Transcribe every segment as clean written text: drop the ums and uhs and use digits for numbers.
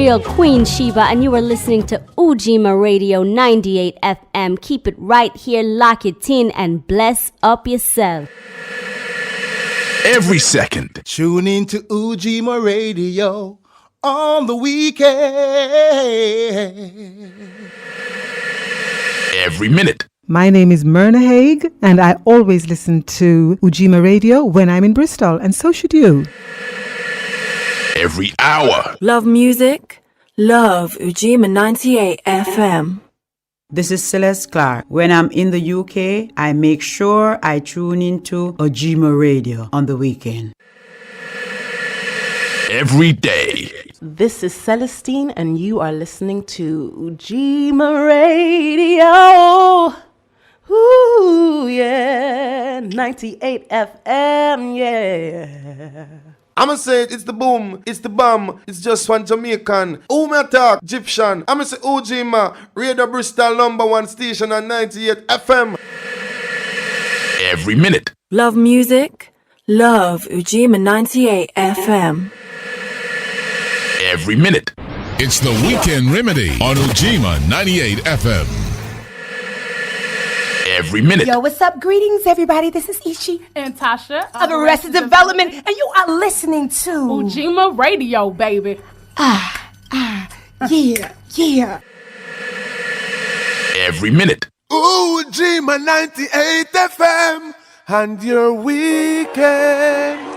real Queen Sheba, and you are listening to Ujima Radio 98 FM. Keep it right here, lock it in, and bless up yourself. Every second. Tune in to Ujima Radio on the weekend. Every minute. My name is Myrna Haig, and I always listen to Ujima Radio when I'm in Bristol, and so should you. Every hour. Love music? Love Ujima 98 FM. This is Celeste Clark. When I'm in the UK, I make sure I tune into Ujima Radio on the weekend. Every day. This is Celestine, and you are listening to Ujima Radio. Ooh, yeah. 98 FM, yeah. I'ma say it's the boom, it's the bomb, it's just one Jamaican. Who me talk? Egyptian. I'ma say Ujima, Radio Bristol #1 station on 98 FM. Every minute. Love music? Love Ujima 98 FM. Every minute. It's the Weekend Remedy on Ujima 98 FM. Every minute. Yo, what's up? Greetings, everybody. This is Ishi and Tasha of Arrested Development, and you are listening to Ujima Radio, baby. Yeah. Every minute. Ujima 98 FM and your weekend.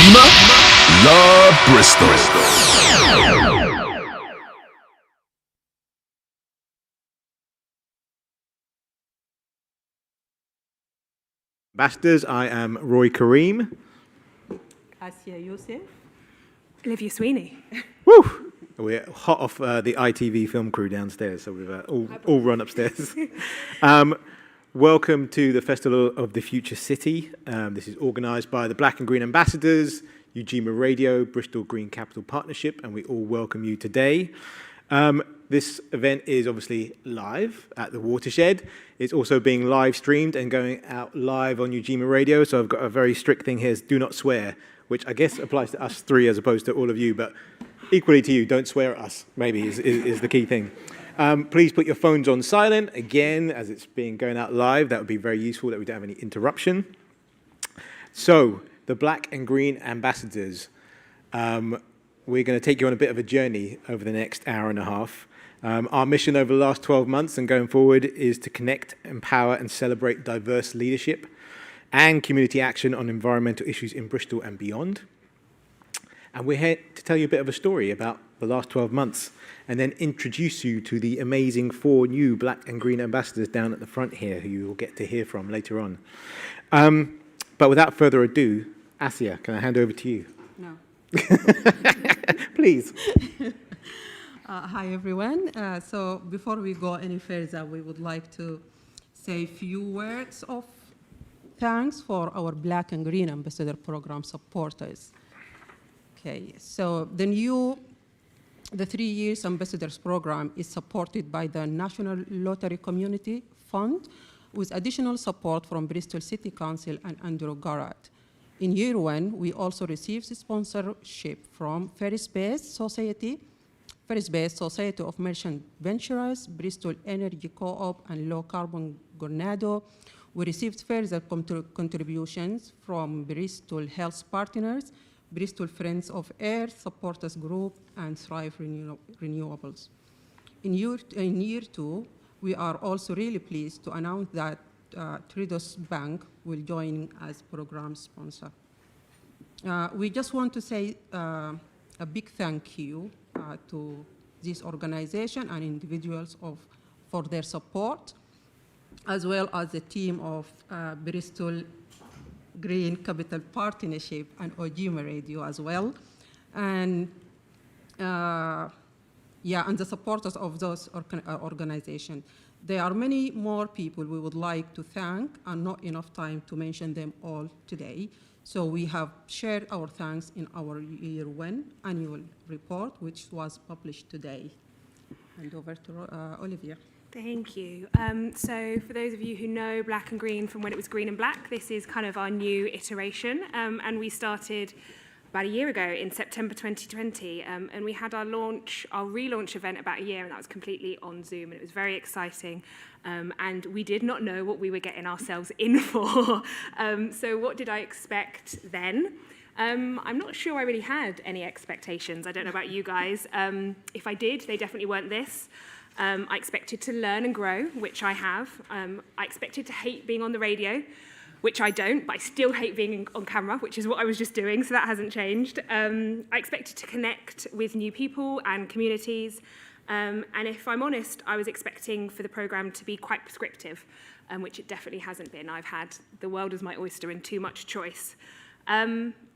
Ujima, love Bristol. Ambassadors, I am Roy Kareem. Yousif. Olivia Sweeney. Woo! We're hot off the ITV film crew downstairs, so we've all run upstairs. Welcome to the Festival of the Future City. This is organised by the Black and Green Ambassadors, Ujima Radio, Bristol Green Capital Partnership, and we all welcome you today. This event is obviously live at the Watershed. It's also being live streamed and going out live on Ujima Radio, so I've got a very strict thing here, is do not swear, which I guess applies to us three as opposed to all of you, but equally to you, don't swear at us, maybe, is the key thing. Please put your phones on silent, again, as it's being going out live. That would be very useful, that we don't have any interruption. So, the Black and Green Ambassadors. We're going to take you on a bit of a journey over the next hour and a half. Our mission over the last 12 months and going forward is to connect, empower, and celebrate diverse leadership and community action on environmental issues in Bristol and beyond. And we're here to tell you a bit of a story about the last 12 months and then introduce you to the amazing 4 new Black and Green ambassadors down at the front here who you will get to hear from later on. But without further ado, Asia, can I hand over to you? No. Please. Hi, everyone. So before we go any further, we would like to say a few words of thanks for our Black and Green Ambassador Program supporters. Okay, so the 3 years Ambassadors Program is supported by the National Lottery Community Fund with additional support from Bristol City Council and Andrew Garrett. In year 1, we also received sponsorship from Ferris-Based Society of Merchant Venturers, Bristol Energy Co-op, and Low Carbon Granado. We received further contributions from Bristol Health Partners, Bristol Friends of Earth Supporters Group, and Thrive Renewables. In year 2, we are also really pleased to announce that Triodos Bank will join as program sponsor. We just want to say a big thank you to this organization and individuals for their support, as well as the team of Bristol Green Capital Partnership and Ujima Radio as well, and and the supporters of those organizations. There are many more people we would like to thank, and not enough time to mention them all today. So we have shared our thanks in our Year 1 annual report, which was published today. And over to Olivia. Thank you. So for those of you who know Black and Green from when it was Green and Black, this is kind of our new iteration. And we started about a year ago in September 2020. And we had our relaunch event about a year, and that was completely on Zoom. And it was very exciting. And we did not know what we were getting ourselves in for. So what did I expect then? I'm not sure I really had any expectations. I don't know about you guys. If I did, they definitely weren't this. I expected to learn and grow, which I have. I expected to hate being on the radio, which I don't, but I still hate being on camera, which is what I was just doing, so that hasn't changed. I expected to connect with new people and communities. And if I'm honest, I was expecting for the programme to be quite prescriptive, which it definitely hasn't been. I've had the world as my oyster and too much choice.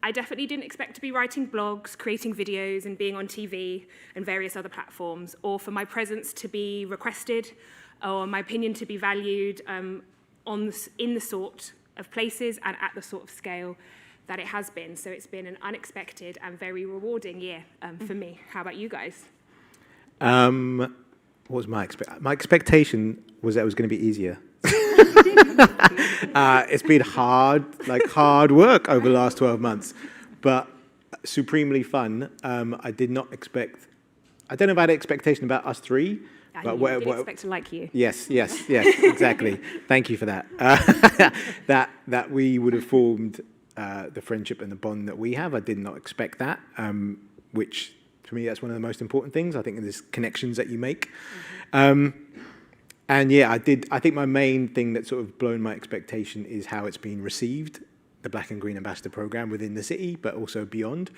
I definitely didn't expect to be writing blogs, creating videos, and being on TV and various other platforms, or for my presence to be requested, or my opinion to be valued in the sort of places and at the sort of scale that it has been. So it's been an unexpected and very rewarding year for me. How about you guys? What was my expectation was that it was going to be easier. It's been hard work over the last 12 months, but supremely fun. I did not expect, I don't know if I had an expectation about us three. But I didn't expect to like you. Yes, exactly. Thank you for that. That we would have formed the friendship and the bond that we have. I did not expect that, which to me, that's one of the most important things. I think there's connections that you make. And yeah, I think my main thing that sort of blown my expectation is how it's been received the Black and Green Ambassador Programme within the city, but also beyond.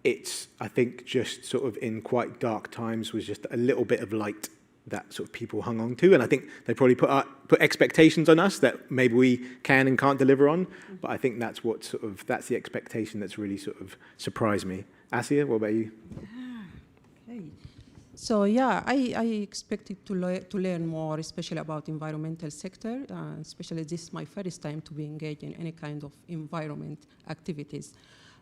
It's, I think, just sort of in quite dark times was just a little bit of light that sort of people hung on to. And I think they probably put expectations on us that maybe we can and can't deliver on. But I think that's that's the expectation that's really sort of surprised me. Asia, what about you? Okay. So yeah, I expected to learn more, especially about environmental sector. Especially this is my first time to be engaged in any kind of environment activities.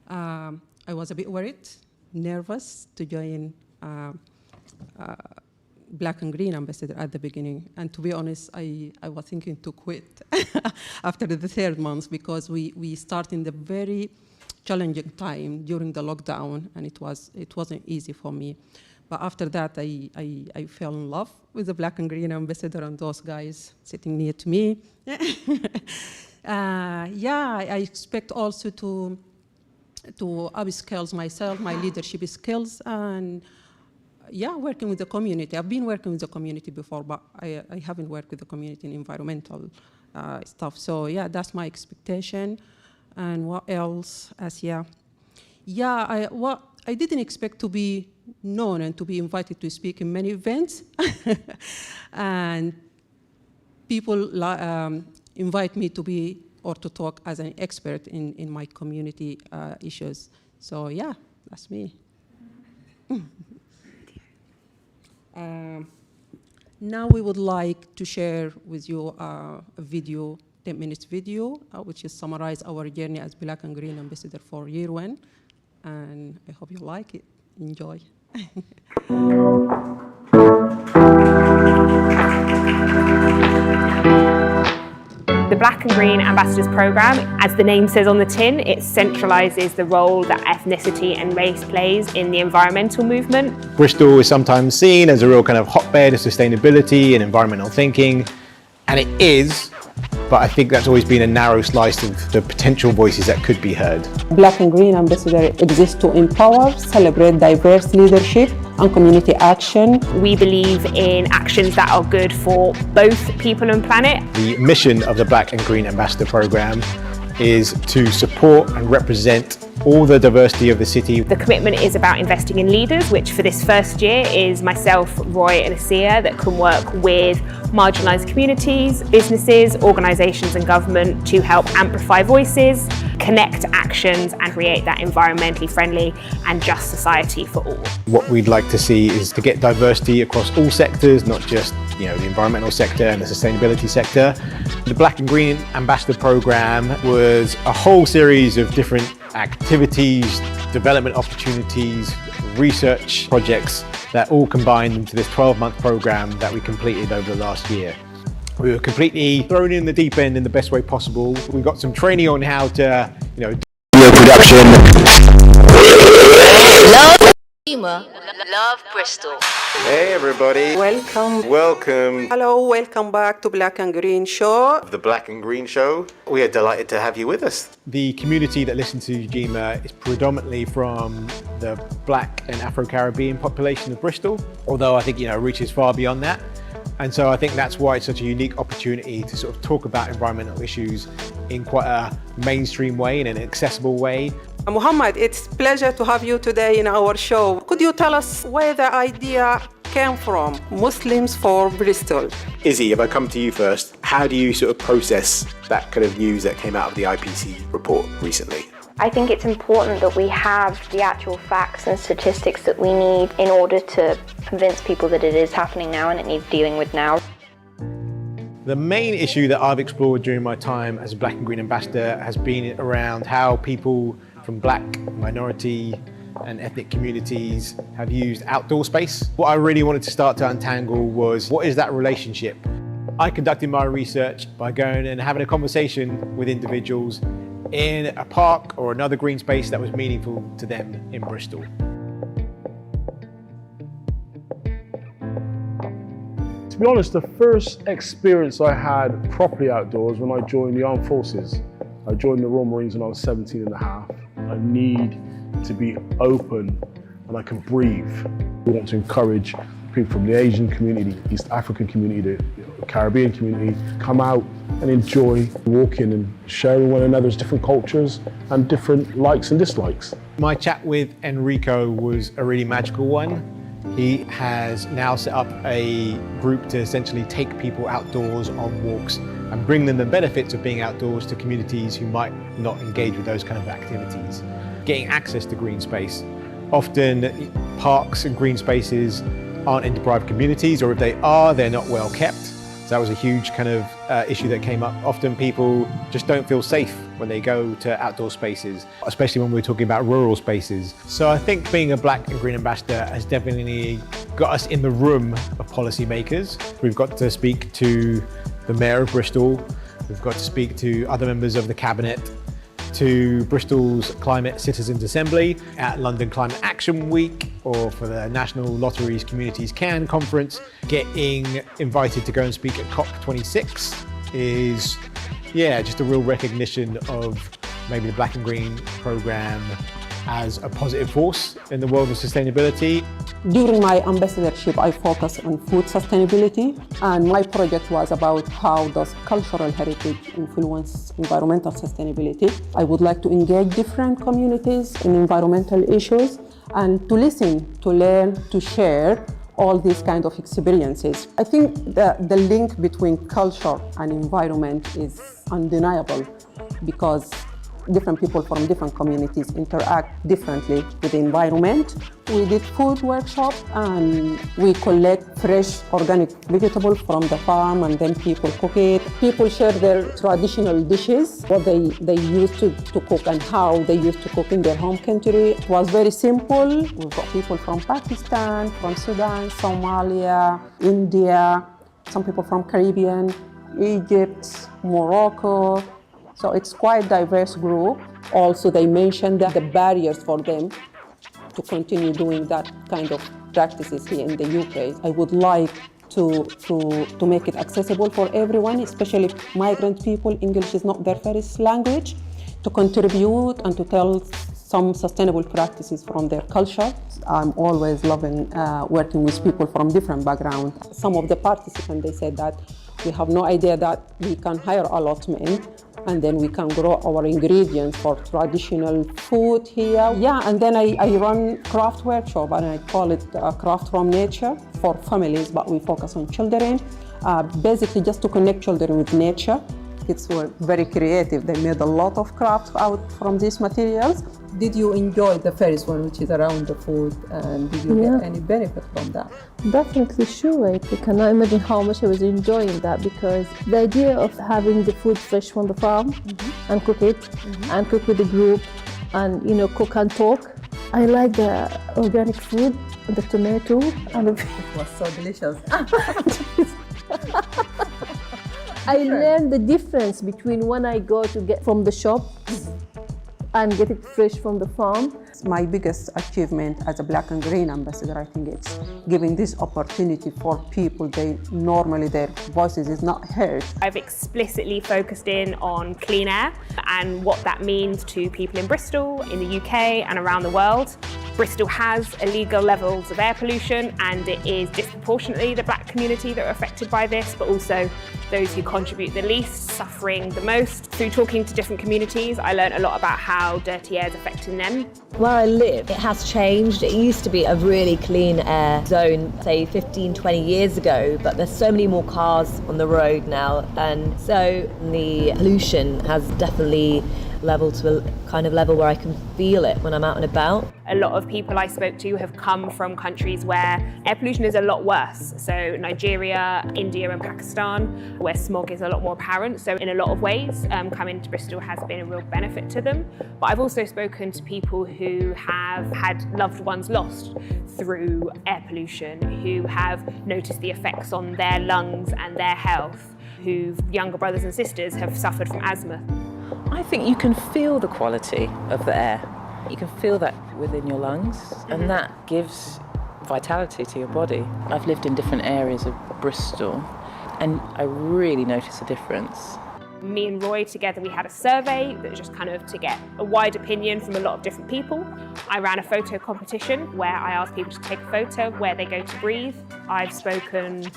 I was a bit worried, nervous to join Black and Green Ambassador at the beginning. And to be honest, I was thinking to quit after the third month because we started in the very challenging time during the lockdown, and it wasn't easy for me. But after that, I fell in love with the Black and Green Ambassador and those guys sitting near to me. I expect also to upskill myself, my leadership skills, and working with the community. I've been working with the community before, but I haven't worked with the community in environmental stuff. So that's my expectation. And what else? I didn't expect to be known and to be invited to speak in many events, and people invite me to be or to talk as an expert in my community issues. So that's me. Now we would like to share with you a video, 10-minute video, which is summarize our journey as Black and Green Ambassador for year 1. And I hope you like it. Enjoy. The Black and Green Ambassadors Programme, as the name says on the tin, it centralises the role that ethnicity and race plays in the environmental movement. Bristol is sometimes seen as a real kind of hotbed of sustainability and environmental thinking, and it is, but I think that's always been a narrow slice of the potential voices that could be heard. Black and Green Ambassador exists to empower, celebrate diverse leadership and community action. We believe in actions that are good for both people and planet. The mission of the Black and Green Ambassador Programme is to support and represent all the diversity of the city. The commitment is about investing in leaders, which for this first year is myself, Roy and Asia, that can work with marginalised communities, businesses, organisations and government to help amplify voices, connect actions and create that environmentally friendly and just society for all. What we'd like to see is to get diversity across all sectors, not just the environmental sector and the sustainability sector. The Black and Green Ambassador Programme was a whole series of different activities, development opportunities, research projects that all combined into this 12-month programme that we completed over the last year. We were completely thrown in the deep end in the best way possible. We got some training on how to, do production. Love Bristol. Hey everybody. Welcome. Welcome. Hello, welcome back to Black and Green Show. The Black and Green Show. We are delighted to have you with us. The community that listens to Ujima is predominantly from the Black and Afro-Caribbean population of Bristol, although I think, it reaches far beyond that. And so I think that's why it's such a unique opportunity to sort of talk about environmental issues in quite a mainstream way, in an accessible way. Muhammad, it's a pleasure to have you today in our show. Could you tell us where the idea came from, Muslims for Bristol? Izzy, if I come to you first, how do you sort of process that kind of news that came out of the IPC report recently? I think it's important that we have the actual facts and statistics that we need in order to convince people that it is happening now and it needs dealing with now. The main issue that I've explored during my time as a Black and Green Ambassador has been around how people from Black, minority and ethnic communities have used outdoor space. What I really wanted to start to untangle was, what is that relationship? I conducted my research by going and having a conversation with individuals in a park or another green space that was meaningful to them in Bristol. To be honest, the first experience I had properly outdoors when I joined the Armed Forces. I joined the Royal Marines when I was 17 and a half. I need to be open and I can breathe. We want to encourage people from the Asian community, East African community, the Caribbean community, come out and enjoy walking and sharing one another's different cultures and different likes and dislikes. My chat with Enrico was a really magical one. He has now set up a group to essentially take people outdoors on walks and bring them the benefits of being outdoors to communities who might not engage with those kind of activities. Getting access to green space. Often parks and green spaces aren't in deprived communities, or if they are, they're not well kept. So that was a huge kind of issue that came up. Often people just don't feel safe when they go to outdoor spaces, especially when we're talking about rural spaces. So I think being a Black and Green ambassador has definitely got us in the room of policymakers. We've got to speak to the Mayor of Bristol, we've got to speak to other members of the Cabinet, to Bristol's Climate Citizens Assembly at London Climate Action Week, or for the National Lotteries Communities Can conference. Getting invited to go and speak at COP26 is, just a real recognition of maybe the Black and Green programme as a positive force in the world of sustainability. During my ambassadorship, I focused on food sustainability, and my project was about how does cultural heritage influence environmental sustainability. I would like to engage different communities in environmental issues and to listen, to learn, to share all these kind of experiences. I think the link between culture and environment is undeniable because different people from different communities interact differently with the environment. We did food workshop and we collect fresh organic vegetables from the farm and then people cook it. People share their traditional dishes, what they used to cook and how they used to cook in their home country. It was very simple. We've got people from Pakistan, from Sudan, Somalia, India, some people from Caribbean, Egypt, Morocco. So it's quite a diverse group. Also, they mentioned that the barriers for them to continue doing that kind of practices here in the UK. I would like to make it accessible for everyone, especially migrant people. English is not their first language, to contribute and to tell some sustainable practices from their culture. I'm always loving working with people from different backgrounds. Some of the participants, they said that we have no idea that we can hire allotment and then we can grow our ingredients for traditional food here. Yeah, and then I run craft workshop and I call it Craft from Nature for families, but we focus on children. Basically just to connect children with nature. Kids were very creative. They made a lot of crafts out from these materials. Did you enjoy the first one, which is around the food, and did you get any benefit from that? Definitely, sure. I cannot imagine how much I was enjoying that, because the idea of having the food fresh from the farm and cook it and cook with the group and cook and talk. I like the organic food, the tomato and it was so delicious. I learned the difference between when I go to get from the shop and get it fresh from the farm. My biggest achievement as a Black and Green ambassador, I think it's giving this opportunity for people, normally their voices is not heard. I've explicitly focused in on clean air and what that means to people in Bristol, in the UK and around the world. Bristol has illegal levels of air pollution, and it is disproportionately the Black community that are affected by this, but also those who contribute the least, suffering the most. Through talking to different communities, I learned a lot about how dirty air is affecting them. Where I live, it has changed. It used to be a really clean air zone, say 15, 20 years ago, but there's so many more cars on the road now, and so the pollution has definitely leveled to a kind of level where I can feel it when I'm out and about. A lot of people I spoke to have come from countries where air pollution is a lot worse. So Nigeria, India and Pakistan, where smog is a lot more apparent. So in a lot of ways, coming to Bristol has been a real benefit to them. But I've also spoken to people who have had loved ones lost through air pollution, who have noticed the effects on their lungs and their health, whose younger brothers and sisters have suffered from asthma. I think you can feel the quality of the air. You can feel that within your lungs, and that gives vitality to your body. I've lived in different areas of Bristol, and I really notice a difference. Me and Roy together, we had a survey that was just kind of to get a wide opinion from a lot of different people. I ran a photo competition where I asked people to take a photo of where they go to breathe. I've spoken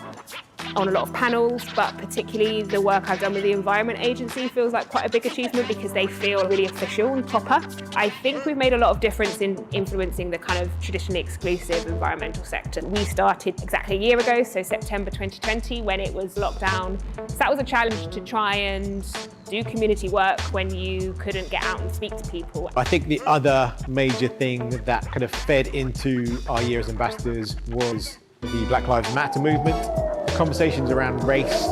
on a lot of panels, but particularly the work I've done with the Environment Agency feels like quite a big achievement because they feel really official and proper. I think we've made a lot of difference in influencing the kind of traditionally exclusive environmental sector. We started exactly a year ago, so September 2020, when it was locked down. So that was a challenge to try and do community work when you couldn't get out and speak to people. I think the other major thing that kind of fed into our year as ambassadors was the Black Lives Matter movement. Conversations around race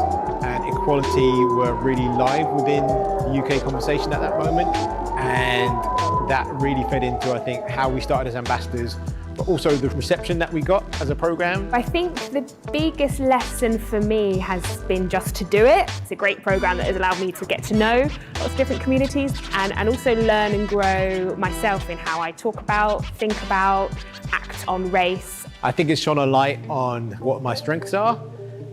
and equality were really live within the UK conversation at that moment, and that really fed into, I think, how we started as ambassadors, but also the reception that we got as a programme. I think the biggest lesson for me has been just to do it. It's a great programme that has allowed me to get to know lots of different communities and also learn and grow myself in how I talk about, think about, act on race. I think it's shone a light on what my strengths are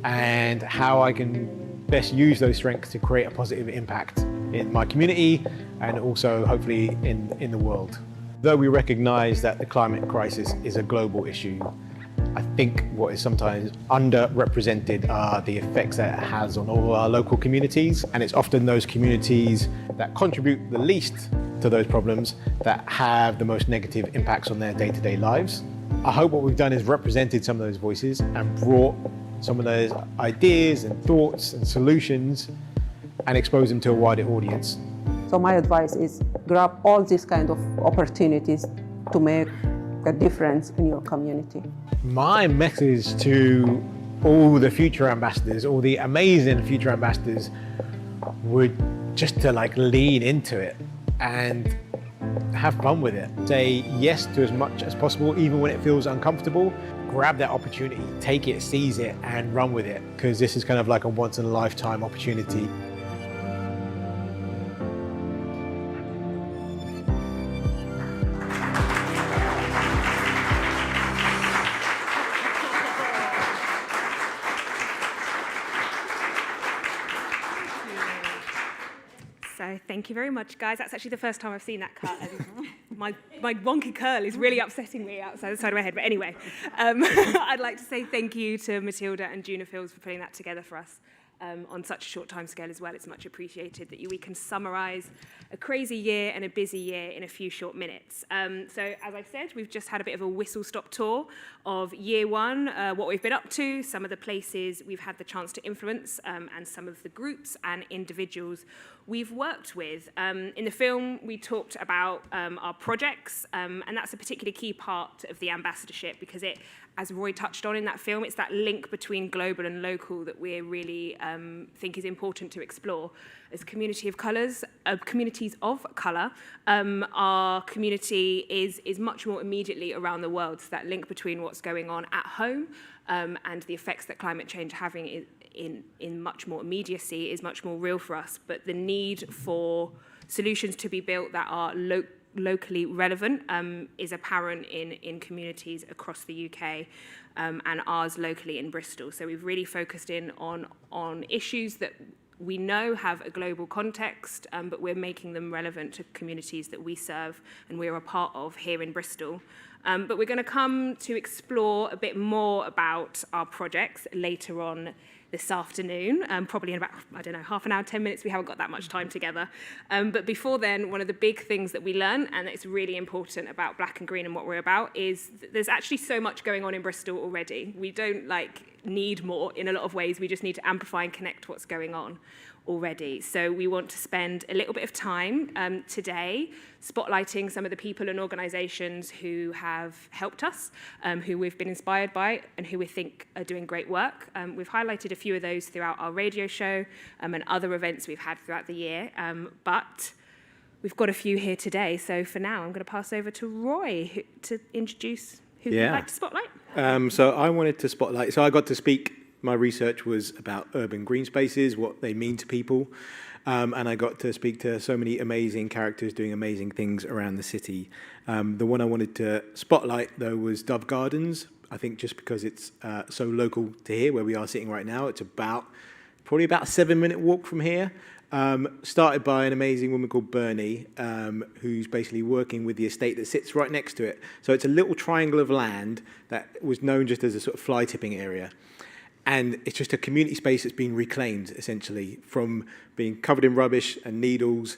and how I can best use those strengths to create a positive impact in my community and also hopefully in the world. Though we recognise that the climate crisis is a global issue, I think what is sometimes underrepresented are the effects that it has on all our local communities, and it's often those communities that contribute the least to those problems that have the most negative impacts on their day-to-day lives. I hope what we've done is represented some of those voices and brought some of those ideas and thoughts and solutions and expose them to a wider audience. So my advice is grab all these kind of opportunities to make a difference in your community. My message to all the future ambassadors, all the amazing future ambassadors, would just to lean into it and have fun with it. Say yes to as much as possible, even when it feels uncomfortable. Grab that opportunity, take it, seize it, and run with it, because this is kind of like a once-in-a-lifetime opportunity. So thank you very much, guys. That's actually the first time I've seen that cut. And my wonky curl is really upsetting me outside the side of my head. But anyway, I'd like to say thank you to Matilda and Juna Fields for putting that together for us on such a short time scale as well. It's much appreciated that we can summarise a crazy year and a busy year in a few short minutes. So as I said, we've just had a bit of a whistle-stop tour of year one, what we've been up to, some of the places we've had the chance to influence, and some of the groups and individuals we've worked with. In the film, we talked about our projects, and that's a particularly key part of the ambassadorship because it, as Roy touched on in that film, it's that link between global and local that we really think is important to explore. As a community of colours, communities of colour, our community is much more immediately around the world. So that link between what's going on at home and the effects that climate change is having in much more immediacy is much more real for us. But the need for solutions to be built that are locally relevant is apparent in communities across the UK and ours locally in Bristol. So we've really focused in on issues that we know have a global context, but we're making them relevant to communities that we serve and we're a part of here in Bristol. But we're going to come to explore a bit more about our projects later on this afternoon, probably in about, I don't know, half an hour, 10 minutes. We haven't got that much time together. But before then, one of the big things that we learn, and it's really important about Black and Green and what we're about, is there's actually so much going on in Bristol already. We don't need more in a lot of ways. We just need to amplify and connect what's going on already. So we want to spend a little bit of time today spotlighting some of the people and organisations who have helped us, who we've been inspired by and who we think are doing great work. We've highlighted a few of those throughout our radio show and other events we've had throughout the year, but we've got a few here today. So for now, I'm going to pass over to Roy to introduce who you'd like to spotlight. So I wanted to spotlight, so I got to speak. My research was about urban green spaces, what they mean to people, and I got to speak to so many amazing characters doing amazing things around the city. The one I wanted to spotlight, though, was Dove Gardens. I think just because it's so local to here, where we are sitting right now, it's probably about a 7-minute walk from here. Started by an amazing woman called Bernie, who's basically working with the estate that sits right next to it. So it's a little triangle of land that was known just as a sort of fly tipping area. And it's just a community space that's been reclaimed, essentially, from being covered in rubbish and needles,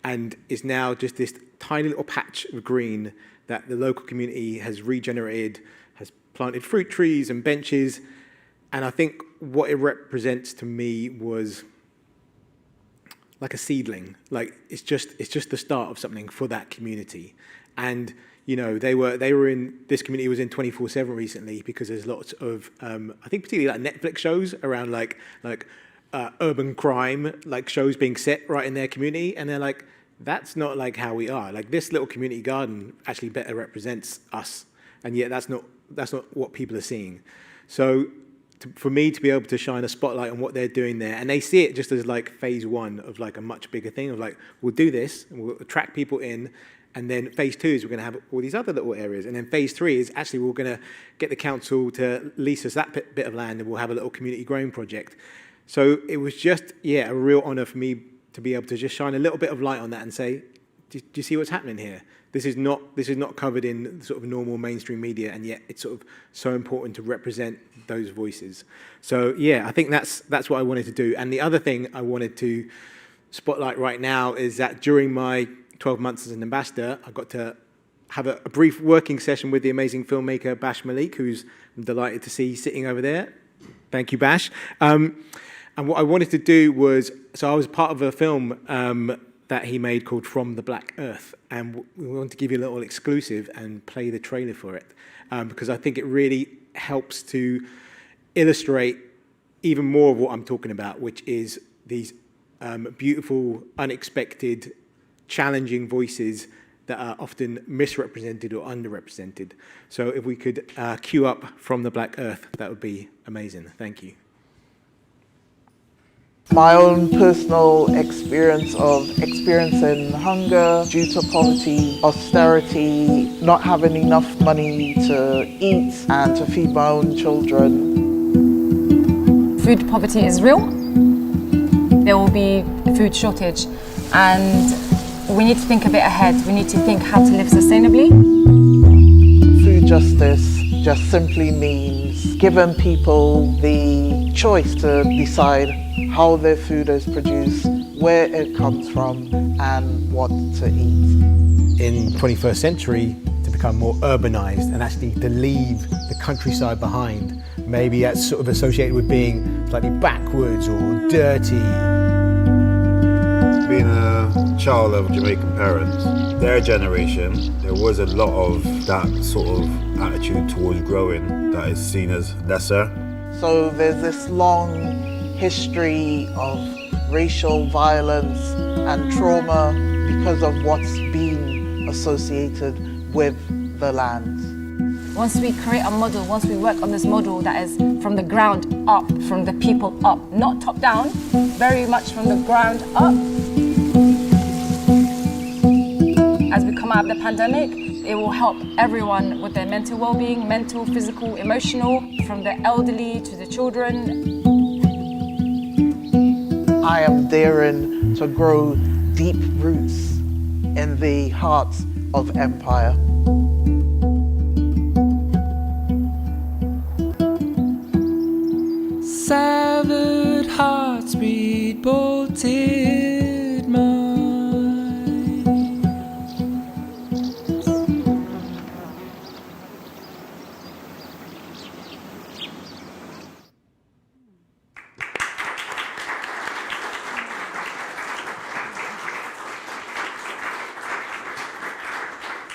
and is now just this tiny little patch of green that the local community has regenerated, has planted fruit trees and benches. And I think what it represents to me was like a seedling. Like it's just the start of something for that community. And you know, they were in, this community was in 24/7 recently because there's lots of I think particularly like Netflix shows around like urban crime, like shows being set right in their community, and they're like, that's not like how we are. Like this little community garden actually better represents us, and yet that's not what people are seeing. So for me to be able to shine a spotlight on what they're doing there, and they see it just as like phase one of like a much bigger thing of like, we'll do this and we'll attract people in, and then phase two is we're going to have all these other little areas, and then phase three is actually we're going to get the council to lease us that bit of land and we'll have a little community growing project. So it was just, a real honor for me to be able to just shine a little bit of light on that and say, do you see what's happening here? This is not covered in sort of normal mainstream media, and yet it's sort of so important to represent those voices. So I think that's what I wanted to do. And the other thing I wanted to spotlight right now is that during my 12 months as an ambassador, I got to have a brief working session with the amazing filmmaker Bash Malik, who's I'm delighted to see sitting over there. Thank you, Bash. And what I wanted to do was, so I was part of a film that he made called From the Black Earth, and we wanted to give you a little exclusive and play the trailer for it, because I think it really helps to illustrate even more of what I'm talking about, which is these beautiful, unexpected, challenging voices that are often misrepresented or underrepresented. So if we could cue up From the Black Earth, that would be amazing. Thank you. My own personal experience of experiencing hunger due to poverty, austerity, not having enough money to eat and to feed my own children. Food poverty is real. There will be a food shortage, and we need to think a bit ahead. We need to think how to live sustainably. Food justice just simply means giving people the choice to decide how their food is produced, where it comes from, and what to eat. In the 21st century, to become more urbanized and actually to leave the countryside behind, maybe that's sort of associated with being slightly backwards or dirty. Being a child of Jamaican parents, their generation, there was a lot of that sort of attitude towards growing that is seen as lesser. So there's this long history of racial violence and trauma because of what's been associated with the land. Once we create a model, once we work on this model that is from the ground up, from the people up, not top down, very much from the ground up. As we come out of the pandemic, it will help everyone with their mental well-being, mental, physical, emotional, from the elderly to the children. I am daring to grow deep roots in the heart of empire. Severed hearts beat bolted minds.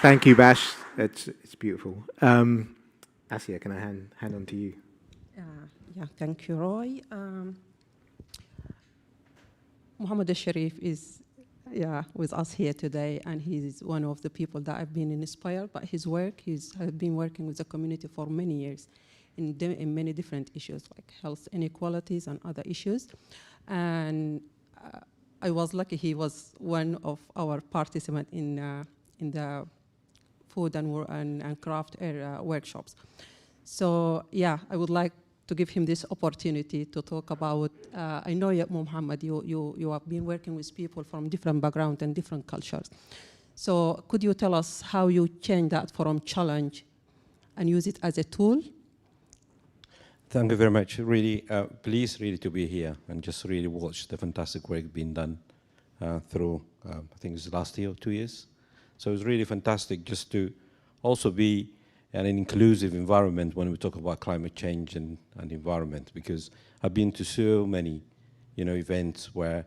Thank you, Bash. It's beautiful. Asia, can I hand on to you? Thank you, Roy. Muhammad Sharif is with us here today, and he's one of the people that I've been inspired by his work. He's been working with the community for many years in many different issues like health inequalities and other issues. And I was lucky he was one of our participants in the food and craft area workshops. So I would like to give him this opportunity to talk about, I know, Muhammad, you have been working with people from different backgrounds and different cultures. So could you tell us how you change that from challenge and use it as a tool? Thank you very much. Really pleased really to be here and just really watch the fantastic work being done through, I think it's last year or 2 years. So it's really fantastic just to also be in an inclusive environment when we talk about climate change and environment, because I've been to so many, events where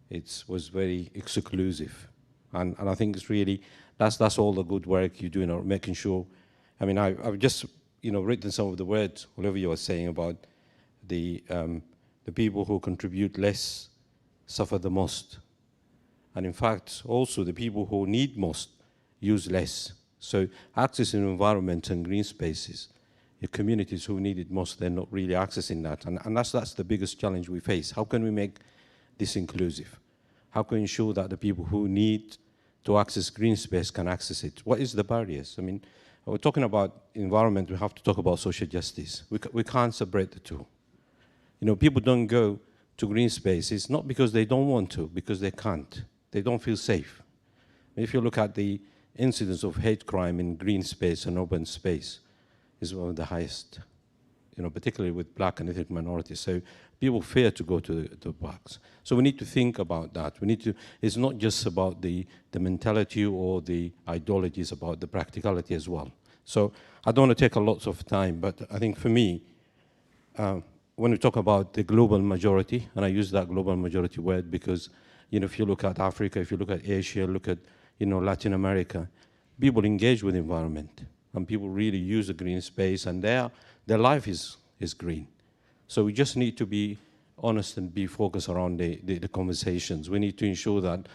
it was very exclusive. And I think it's really, that's all the good work you're doing, or making sure. I mean, I've just, written some of the words Olivia was saying about the people who contribute less suffer the most. And in fact, also the people who need most use less. So accessing environment and green spaces, the communities who need it most, they're not really accessing that. And that's the biggest challenge we face. How can we make this inclusive? How can we ensure that the people who need to access green space can access it? What is the barriers? I mean, we're talking about environment, we have to talk about social justice. We can't separate the two. People don't go to green spaces, not because they don't want to, because they can't. They don't feel safe. If you look at the incidence of hate crime in green space and urban space, is one of the highest, particularly with black and ethnic minorities. So people fear to go to parks. So we need to think about that. It's not just about the mentality or the ideology, it's about the practicality as well. So I don't want to take a lot of time, but I think for me, when we talk about the global majority, and I use that global majority word because, if you look at Africa, if you look at Asia, look at, Latin America, people engage with the environment, and people really use the green space, and their life is green. So we just need to be honest and be focused around the conversations. We need to ensure that,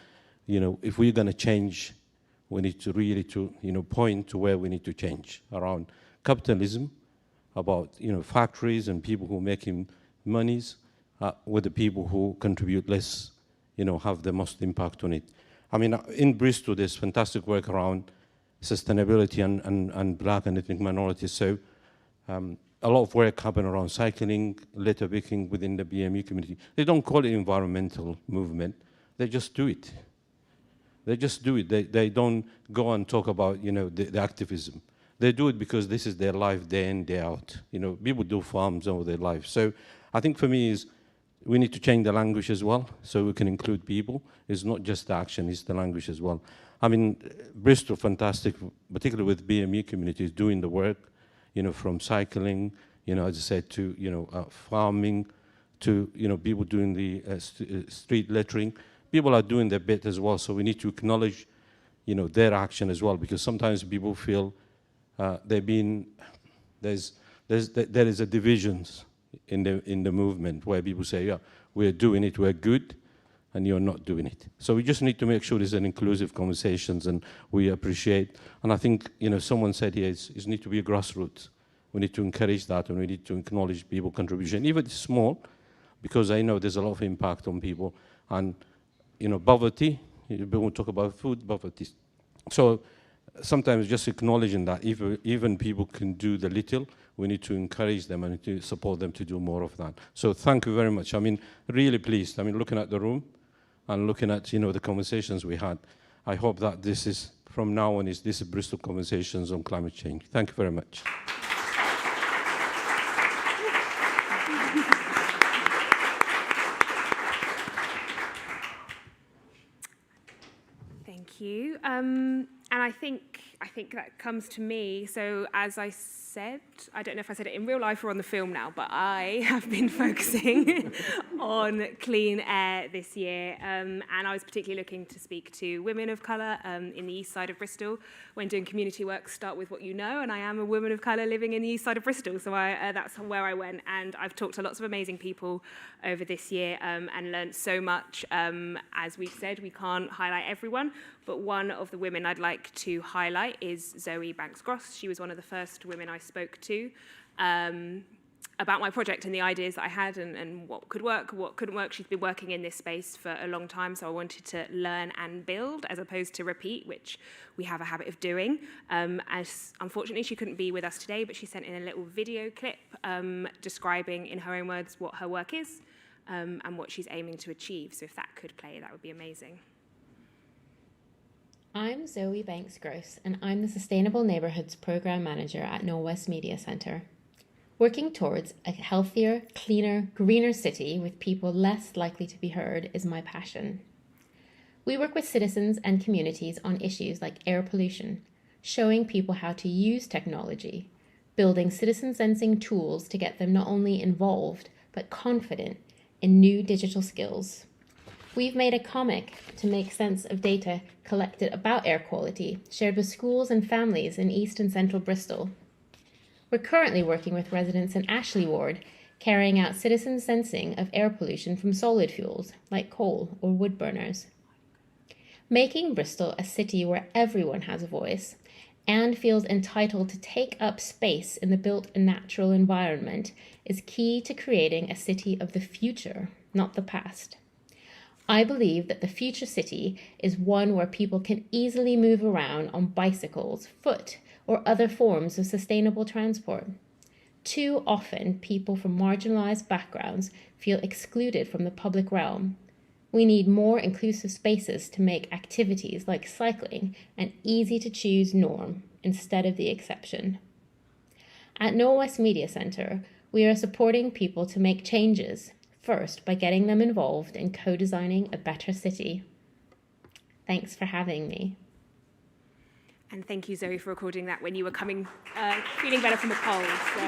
if we're going to change, we need to really point to where we need to change around capitalism, about, factories and people who are making monies with the people who contribute less, have the most impact on it. I mean, in Bristol, there's fantastic work around sustainability and black and ethnic minorities. So a lot of work happen around cycling, litter picking within the BME community. They don't call it environmental movement. They just do it. They just do it. They don't go and talk about, the activism. They do it because this is their life day in, day out. People do farms all their life. So I think for me is we need to change the language as well so we can include people. It's not just the action, it's the language as well. I mean, Bristol, fantastic, particularly with BME communities doing the work, from cycling, as I said, to, farming, to, people doing the street littering. People are doing their bit as well, so we need to acknowledge, their action as well, because sometimes people feel there is a divisions in the movement where people say, yeah, we're doing it, we're good, and you're not doing it. So we just need to make sure there's an inclusive conversations, and we appreciate. And I think, someone said here, it needs to be a grassroots. We need to encourage that, and we need to acknowledge people's contribution, even if it's small, because I know there's a lot of impact on people. And, poverty, people talk about food poverty. So sometimes just acknowledging that even people can do the little, we need to encourage them and to support them to do more of that. So thank you very much. I mean, really pleased. I mean, looking at the room and looking at, the conversations we had, I hope that this is, from now on, this is Bristol Conversations on Climate Change. Thank you very much. Thank you. And I think that comes to me. So as I said, I don't know if I said it in real life or on the film now, but I have been focusing on clean air this year. And I was particularly looking to speak to women of colour in the east side of Bristol. When doing community work, start with what you know. And I am a woman of colour living in the east side of Bristol. So that's where I went. And I've talked to lots of amazing people over this year and learned so much. As we've said, we can't highlight everyone. But one of the women I'd like to highlight is Zoe Banks Gross. She was one of the first women I spoke to. about my project and the ideas that I had and what could work, what couldn't work. She's been working in this space for a long time, so I wanted to learn and build as opposed to repeat, which we have a habit of doing. As unfortunately, she couldn't be with us today, but she sent in a little video clip describing in her own words what her work is and what she's aiming to achieve. So if that could play, that would be amazing. I'm Zoe Banks Gross, and I'm the Sustainable Neighborhoods Program Manager at Norwest Media Centre. Working towards a healthier, cleaner, greener city with people less likely to be heard is my passion. We work with citizens and communities on issues like air pollution, showing people how to use technology, building citizen-sensing tools to get them not only involved, but confident in new digital skills. We've made a comic to make sense of data collected about air quality, shared with schools and families in East and Central Bristol. We're currently working with residents in Ashley Ward, carrying out citizen sensing of air pollution from solid fuels, like coal or wood burners. Making Bristol a city where everyone has a voice and feels entitled to take up space in the built and natural environment is key to creating a city of the future, not the past. I believe that the future city is one where people can easily move around on bicycles, foot, or other forms of sustainable transport. Too often, people from marginalised backgrounds feel excluded from the public realm. We need more inclusive spaces to make activities like cycling an easy-to-choose norm instead of the exception. At Norwest Media Centre, we are supporting people to make changes, first by getting them involved in co-designing a better city. Thanks for having me. And thank you, Zoe, for recording that when you were coming, feeling better from the cold. So.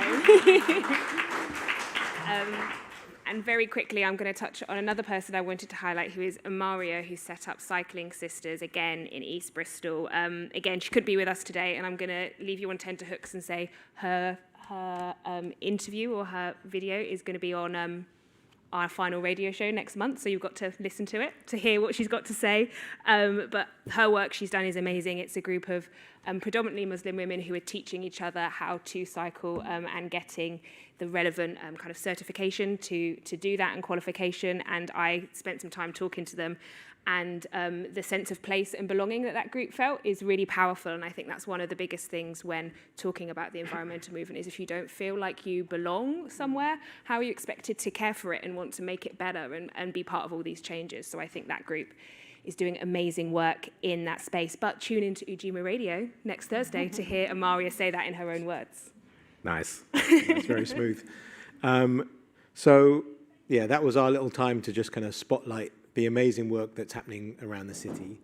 And very quickly, I'm going to touch on another person I wanted to highlight, who is Amaria, who set up Cycling Sisters, again, in East Bristol. Again, she could be with us today, and I'm going to leave you on tenterhooks and say her interview or her video is going to be on our final radio show next month, so you've got to listen to it to hear what she's got to say. But her work she's done is amazing. It's a group of predominantly Muslim women who are teaching each other how to cycle and getting the relevant kind of certification to do that and qualification. And I spent some time talking to them, and the sense of place and belonging that group felt is really powerful. And I think that's one of the biggest things when talking about the environmental movement is if you don't feel like you belong somewhere, how are you expected to care for it and want to make it better and be part of all these changes? So I think that group is doing amazing work in that space. But tune into Ujima Radio next Thursday to hear Amaria say that in her own words. Nice. That's very smooth. So, yeah, that was our little time to just kind of spotlight the amazing work that's happening around the city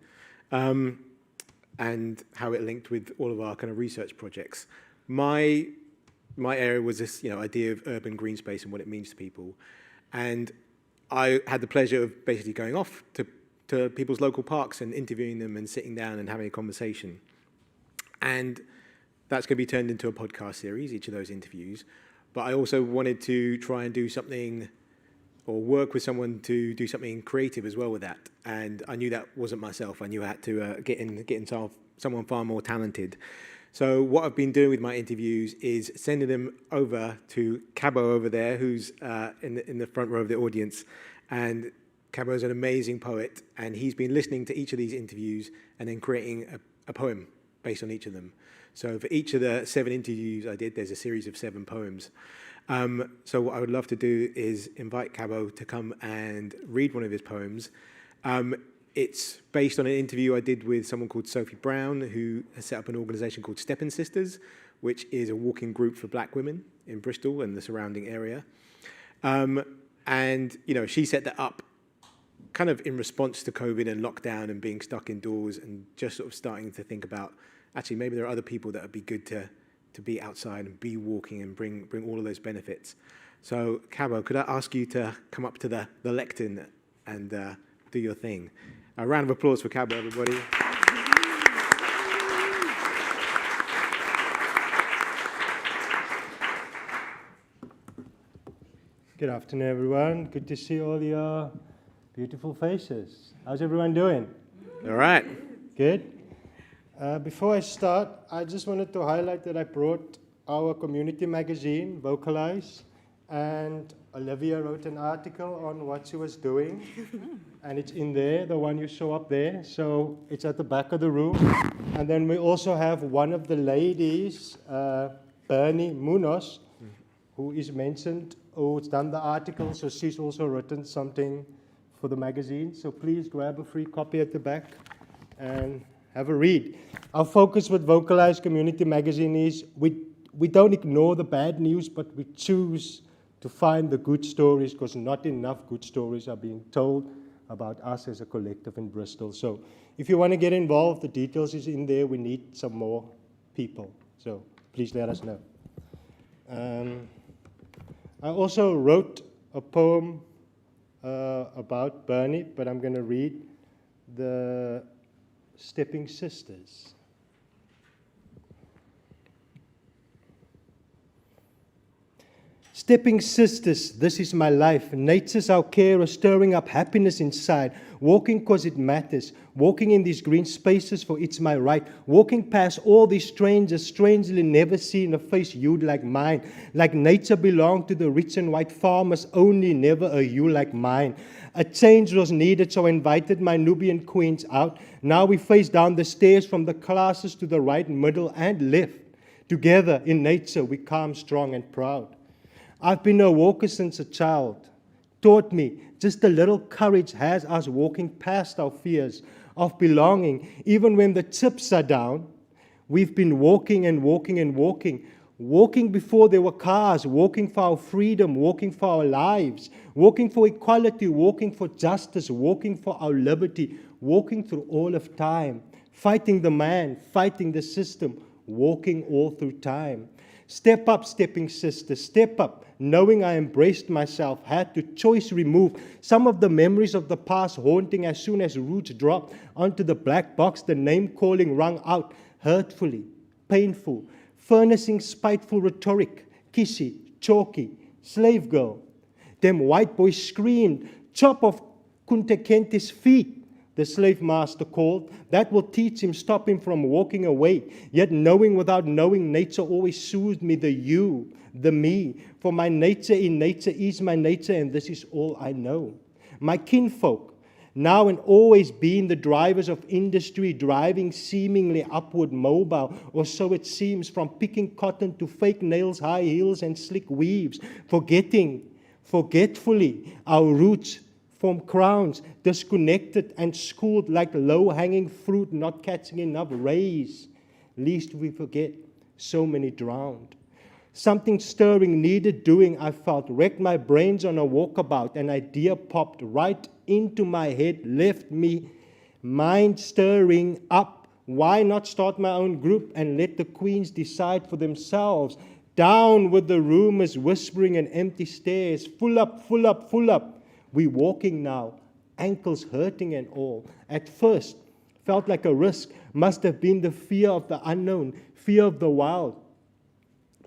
and how it linked with all of our kind of research projects. My area was this, idea of urban green space and what it means to people. And I had the pleasure of basically going off to people's local parks and interviewing them and sitting down and having a conversation. And that's going to be turned into a podcast series, each of those interviews. But I also wanted to try and do something or work with someone to do something creative as well with that. And I knew that wasn't myself. I knew I had to get in someone far more talented. So what I've been doing with my interviews is sending them over to Cabo over there, who's in the front row of the audience. And Cabo's an amazing poet, and he's been listening to each of these interviews and then creating a poem based on each of them. So for each of the 7 interviews I did, there's a series of 7 poems. So what I would love to do is invite Cabo to come and read one of his poems. It's based on an interview I did with someone called Sophie Brown, who has set up an organisation called Steppin' Sisters, which is a walking group for black women in Bristol and the surrounding area. And, she set that up kind of in response to COVID and lockdown and being stuck indoors and just sort of starting to think about, actually, maybe there are other people that would be good to be outside and be walking and bring all of those benefits. So, Cabo, could I ask you to come up to the lectern and do your thing? A round of applause for Cabo, everybody. Good afternoon, everyone. Good to see all your beautiful faces. How's everyone doing? All right. Good. Before I start, I just wanted to highlight that I brought our community magazine, Vocalize, And Olivia wrote an article on what she was doing, and it's in there, the one you saw up there. So it's at the back of the room. And then we also have one of the ladies, Bernie Munoz, who is mentioned, who's done the article, so she's also written something for the magazine. So please grab a free copy at the back and have a read. Our focus with Vocalize Community Magazine is we don't ignore the bad news, but we choose to find the good stories, because not enough good stories are being told about us as a collective in Bristol. So if you want to get involved, the details is in there. We need some more people. So please let us know. I also wrote a poem about Bernie, but I'm going to read the Stepping Sisters. Stepping sisters, this is my life. Nature's our carer, stirring up happiness inside. Walking cause it matters. Walking in these green spaces for it's my right. Walking past all these strangers, strangely never seen a face you'd like mine. Like nature belonged to the rich and white farmers, only never a you like mine. A change was needed, so I invited my Nubian queens out. Now we face down the stairs from the classes to the right, middle, and left. Together in nature, we calm, strong, and proud. I've been a walker since a child. Taught me just a little courage has us walking past our fears of belonging. Even when the chips are down, we've been walking and walking and walking. Walking before there were cars, walking for our freedom, walking for our lives, walking for equality, walking for justice, walking for our liberty, walking through all of time, fighting the man, fighting the system, walking all through time. Step up, stepping sister, step up, knowing I embraced myself, had to choice remove some of the memories of the past haunting as soon as roots dropped onto the black box, the name calling rung out, hurtfully, painful, furnishing spiteful rhetoric, kissy, chalky, slave girl. Them white boys screamed, chop off Kunta Kente's feet. The slave master called, that will teach him, stop him from walking away. Yet knowing without knowing, nature always soothed me, the you, the me. For my nature in nature is my nature, and this is all I know. My kinfolk, now and always being the drivers of industry, driving seemingly upward mobile, or so it seems, from picking cotton to fake nails, high heels, and slick weaves, forgetfully, our roots form crowns, disconnected and schooled like low-hanging fruit, not catching enough rays. Lest we forget, so many drowned. Something stirring needed doing, I felt, wrecked my brains on a walkabout. An idea popped right into my head, left me mind stirring up. Why not start my own group and let the queens decide for themselves? Down with the rumors, whispering and empty stares. Full up, full up, full up. We walking now, ankles hurting and all. At first, felt like a risk. Must have been the fear of the unknown, fear of the wild.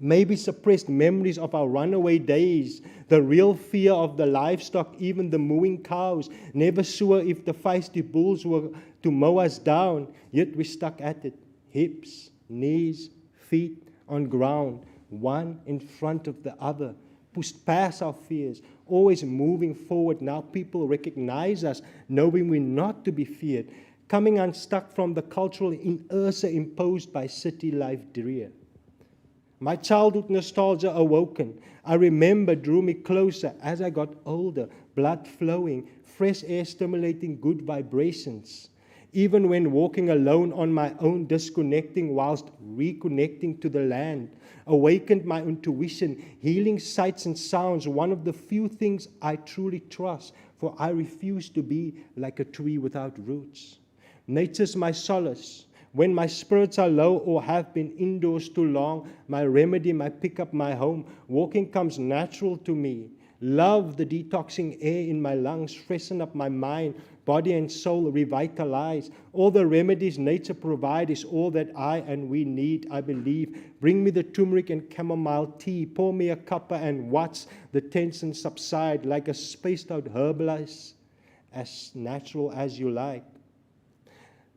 Maybe suppressed memories of our runaway days. The real fear of the livestock, even the mooing cows. Never sure if the feisty bulls were to mow us down. Yet we stuck at it. Hips, knees, feet on ground. One in front of the other. Pushed past our fears. Always moving forward. Now people recognize us, knowing we're not to be feared, coming unstuck from the cultural inertia imposed by city life drear. My childhood nostalgia awoken. I remember drew me closer as I got older, blood flowing, fresh air stimulating good vibrations. Even when walking alone on my own, disconnecting whilst reconnecting to the land, awakened my intuition, healing sights and sounds, one of the few things I truly trust, for I refuse to be like a tree without roots. Nature's my solace. When my spirits are low or have been indoors too long, my remedy, my pick-up, my home, walking comes natural to me. Love the detoxing air in my lungs, freshen up my mind, body and soul revitalize. All the remedies nature provide is all that I and we need, I believe. Bring me the turmeric and chamomile tea, pour me a cuppa and watch the tension subside like a spaced out herbalist, as natural as you like.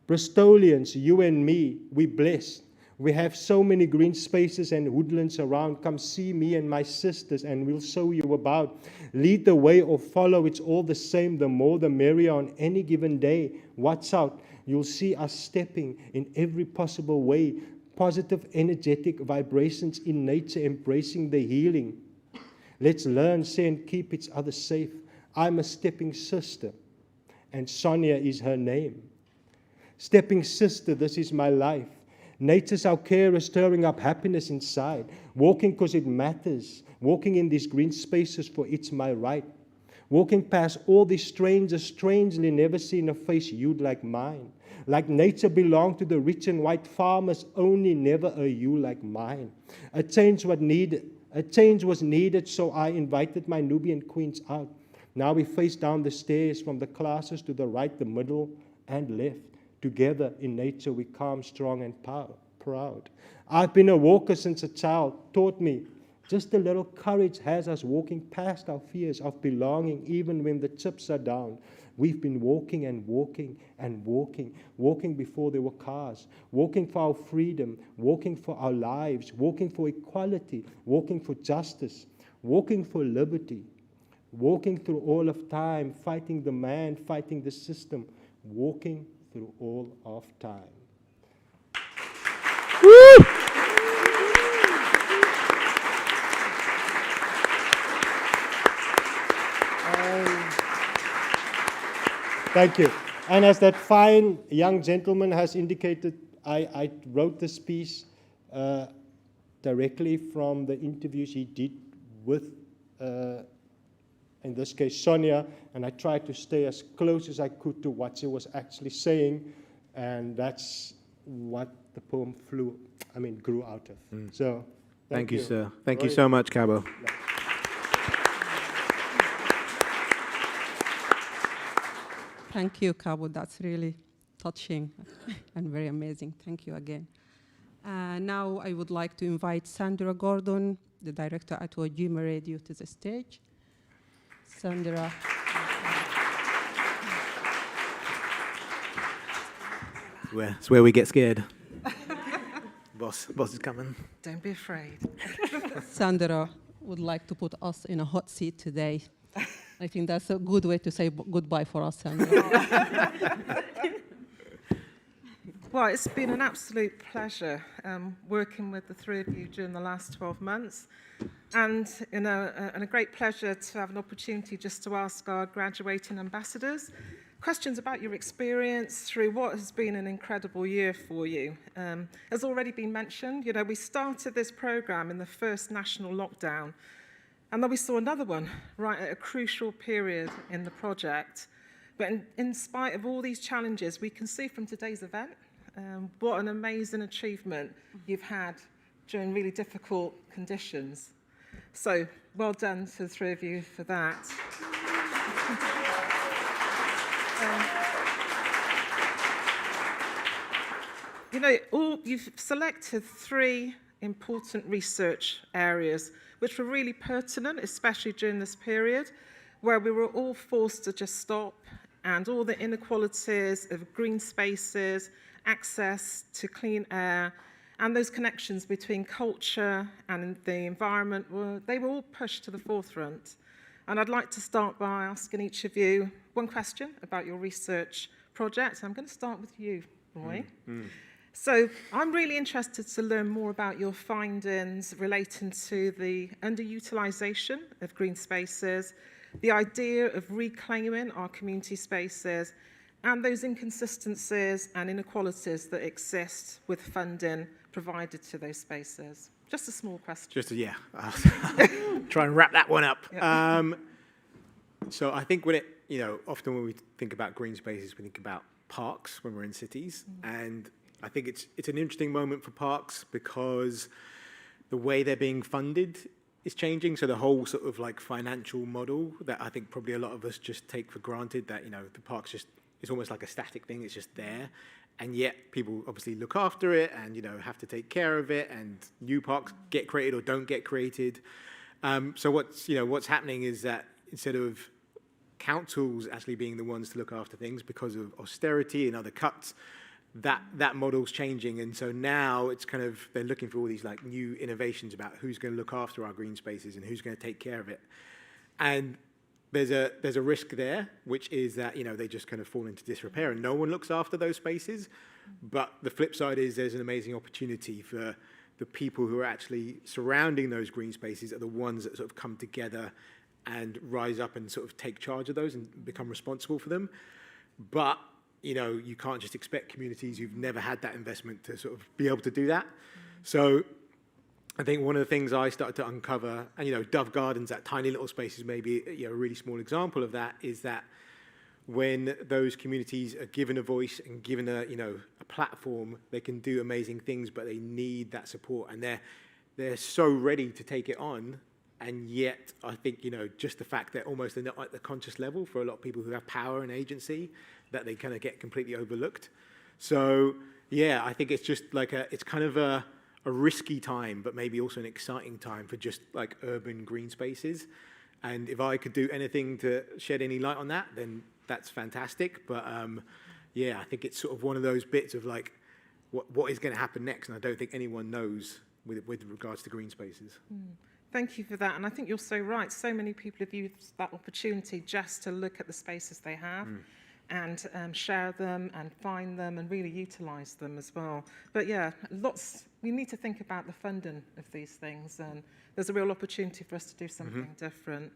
Bristolians, you and me, we blessed. We have so many green spaces and woodlands around. Come see me and my sisters and we'll show you about. Lead the way or follow, it's all the same. The more the merrier on any given day. Watch out, you'll see us stepping in every possible way. Positive, energetic vibrations in nature, embracing the healing. Let's learn, say, and keep each other safe. I'm a stepping sister, and Sonia is her name. Stepping sister, this is my life. Nature's our carer, stirring up happiness inside. Walking because it matters. Walking in these green spaces for it's my right. Walking past all these strangers, strangely never seen a face you'd like mine. Like nature belonged to the rich and white farmers, only never a you like mine. A change was needed, so I invited my Nubian queens out. Now we face down the stairs from the classes to the right, the middle, and left. Together in nature we calm, strong, and proud. I've been a walker since a child, taught me just a little courage has us walking past our fears of belonging, even when the chips are down. We've been walking and walking and walking, walking before there were cars, walking for our freedom, walking for our lives, walking for equality, walking for justice, walking for liberty, walking through all of time, fighting the man, fighting the system, walking through all of time. Woo! Thank you. And as that fine young gentleman has indicated, I wrote this piece directly from the interviews he did with, in this case, Sonia, and I tried to stay as close as I could to what she was actually saying, and that's what the poem grew out of. So, thank you, sir. Thank you so much, Cabo. Yeah. Thank you, Cabo. That's really touching and very amazing. Thank you again. Now I would like to invite Sandra Gordon, the director at Ojima Radio, to the stage. Sandra. It's where we get scared. Boss is coming. Don't be afraid. Sandra would like to put us in a hot seat today. I think that's a good way to say goodbye for us, Sandra. Well, it's been an absolute pleasure working with the three of you during the last 12 months. And a great pleasure to have an opportunity just to ask our graduating ambassadors questions about your experience through what has been an incredible year for you. As already been mentioned, we started this program in the first national lockdown, and then we saw another one right at a crucial period in the project. But in spite of all these challenges, we can see from today's event what an amazing achievement you've had during really difficult conditions. So well done to the three of you for that. You've selected three important research areas which were really pertinent, especially during this period, where we were all forced to just stop, and all the inequalities of green spaces, access to clean air, and those connections between culture and the environment, they were all pushed to the forefront. And I'd like to start by asking each of you one question about your research project. I'm going to start with you, Roy. So I'm really interested to learn more about your findings relating to the underutilization of green spaces, the idea of reclaiming our community spaces, and those inconsistencies and inequalities that exist with funding provided to those spaces. Just a small question. I'll try and wrap that one up. Yeah. So I think often when we think about green spaces, we think about parks when we're in cities, and I think it's an interesting moment for parks because the way they're being funded is changing. So the whole sort of like financial model that I think probably a lot of us just take for granted, that the parks it's almost like a static thing, it's just there, and yet people obviously look after it and have to take care of it, and new parks get created or don't get created. So what's happening is that instead of councils actually being the ones to look after things because of austerity and other cuts, that model's changing, and so now it's kind of, they're looking for all these like new innovations about who's going to look after our green spaces and who's going to take care of it. And there's a risk there, which is that, you know, they just kind of fall into disrepair and no one looks after those spaces. But the flip side is there's an amazing opportunity for the people who are actually surrounding those green spaces are the ones that sort of come together and rise up and sort of take charge of those and become responsible for them. But you know, you can't just expect communities who've never had that investment to sort of be able to do that. So I think one of the things I started to uncover, and you know, Dove Gardens, that tiny little space is maybe, you know, a really small example of that, is that when those communities are given a voice and given a, you know, a platform, they can do amazing things, but they need that support, and they're so ready to take it on. And yet, I think, you know, just the fact that almost they're not at the conscious level for a lot of people who have power and agency, that they kind of get completely overlooked. So, yeah, I think it's just like it's kind of a risky time, but maybe also an exciting time for just like urban green spaces. And if I could do anything to shed any light on that, then that's fantastic. But yeah, I think it's sort of one of those bits of like, what is going to happen next? And I don't think anyone knows with regards to green spaces. Thank you for that. And I think you're so right. So many people have used that opportunity just to look at the spaces they have and share them and find them and really utilise them as well. But yeah, we need to think about the funding of these things, and there's a real opportunity for us to do something different.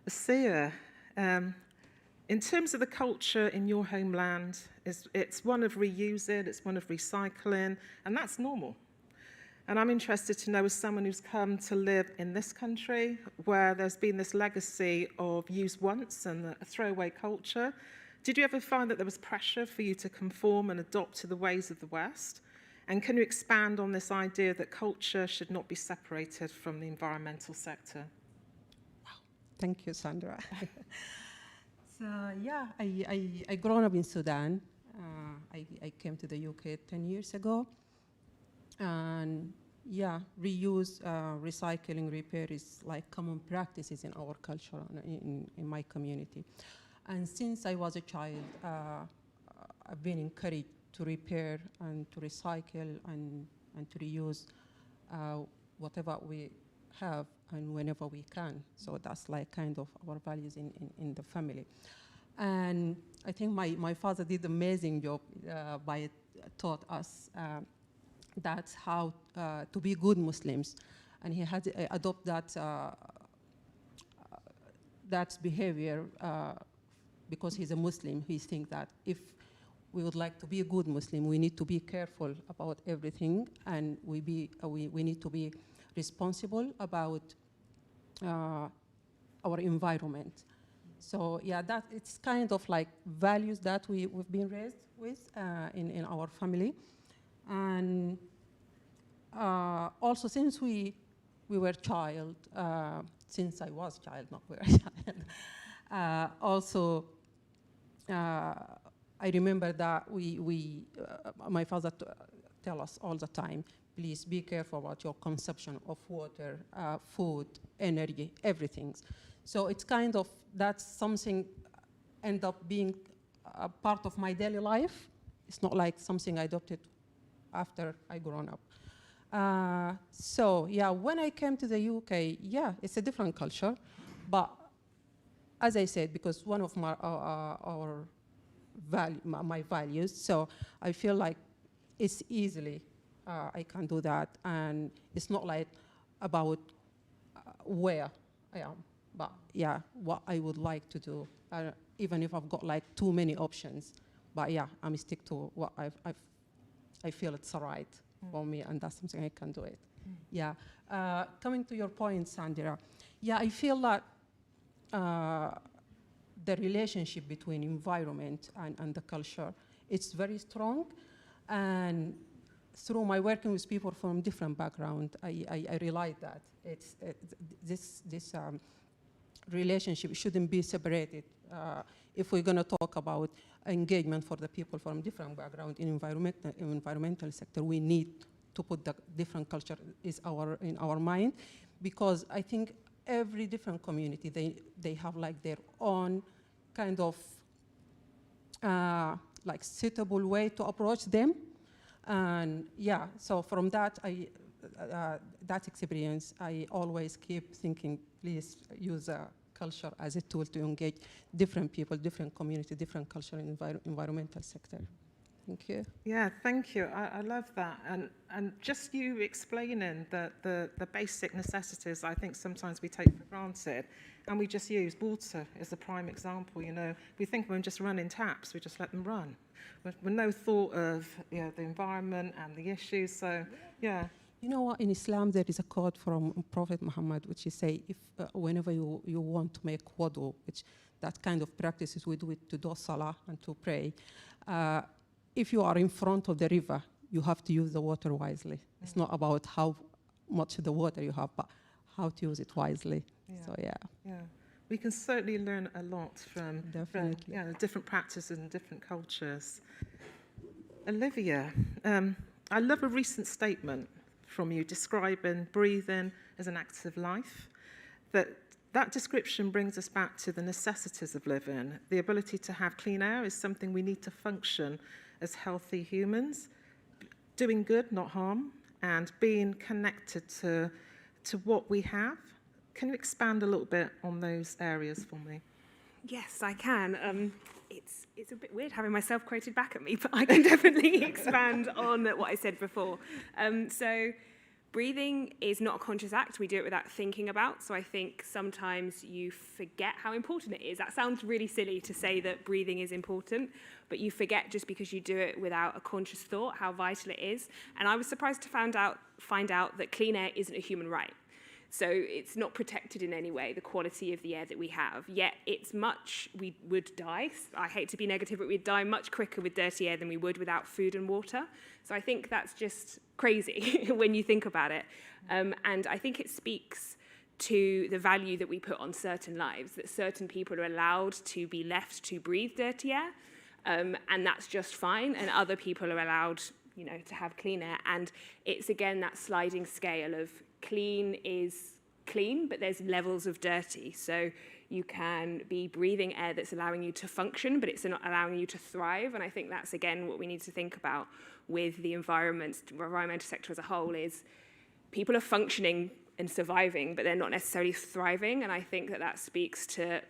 Asiya, in terms of the culture in your homeland, it's one of reusing, it's one of recycling, and that's normal. And I'm interested to know, as someone who's come to live in this country, where there's been this legacy of use once and a throwaway culture, did you ever find that there was pressure for you to conform and adopt to the ways of the West? And can you expand on this idea that culture should not be separated from the environmental sector? Wow. Thank you, Sandra. So yeah, I grown up in Sudan. I came to the UK 10 years ago. And yeah, reuse, recycling, repair is like common practices in our culture, in my community. And since I was a child, I've been encouraged to repair and to recycle and to reuse whatever we have and whenever we can. So that's like kind of our values in the family. And I think my father did an amazing job by taught us that's how to be good Muslims, and he had to adopt that behavior because he's a Muslim. He thinks that if we would like to be a good Muslim, we need to be careful about everything, and we need to be responsible about our environment. So yeah, that it's kind of like values that we've been raised with in our family. And also, since we were child, since I was child, not we were child, also I remember that my father tell us all the time, please be careful about your consumption of water, food, energy, everything. So it's kind of, that's something end up being a part of my daily life. It's not like something I adopted after I grown up. So yeah, when I came to the UK, yeah, it's a different culture, but as I said, because one of my my values, so I feel like it's easily I can do that, and it's not like about where I am, but yeah, what I would like to do, even if I've got like too many options, but yeah, I'm stick to what I feel it's right for me, and that's something I can do it. Yeah. Coming to your point, Sandra, yeah, I feel that the relationship between environment and the culture, it's very strong, and through my working with people from different backgrounds, I realized that this relationship shouldn't be separated. If we're going to talk about engagement for the people from different backgrounds in environmental sector, we need to put the different culture in our mind, because I think every different community, they have like their own kind of like suitable way to approach them. And yeah, so from that, that experience, I always keep thinking, please use culture as a tool to engage different people, different community, different culture in environmental sector. Thank you. Yeah, thank you. I love that. And just you explaining the basic necessities I think sometimes we take for granted, and we just use water as a prime example. You know, we think we're just running taps, we just let them run. With no thought of the environment and the issues. So, yeah. You know what, in Islam there is a quote from Prophet Muhammad which is say, if whenever you want to make wudu, which that kind of practices we do it to do salah and to pray, if you are in front of the river, you have to use the water wisely. It's not about how much the water you have, but how to use it wisely. Yeah. So yeah. Yeah. We can certainly learn a lot from different practices and different cultures. Olivia, I love a recent statement from you describing breathing as an act of life. That description brings us back to the necessities of living. The ability to have clean air is something we need to function as healthy humans, doing good, not harm, and being connected to what we have. Can you expand a little bit on those areas for me? Yes, I can. It's a bit weird having myself quoted back at me, but I can definitely expand on what I said before. So breathing is not a conscious act. We do it without thinking about. So I think sometimes you forget how important it is. That sounds really silly to say that breathing is important, but you forget just because you do it without a conscious thought how vital it is. And I was surprised to find out that clean air isn't a human right. So it's not protected in any way, the quality of the air that we have. Yet we would die. I hate to be negative, but we'd die much quicker with dirty air than we would without food and water. So I think that's just crazy when you think about it. And I think it speaks to the value that we put on certain lives, that certain people are allowed to be left to breathe dirty air, and that's just fine, and other people are allowed, to have clean air. And it's, again, that sliding scale of clean is clean, but there's levels of dirty. So you can be breathing air that's allowing you to function, but it's not allowing you to thrive. And I think that's, again, what we need to think about with the environmental sector as a whole is people are functioning and surviving, but they're not necessarily thriving. And I think that speaks to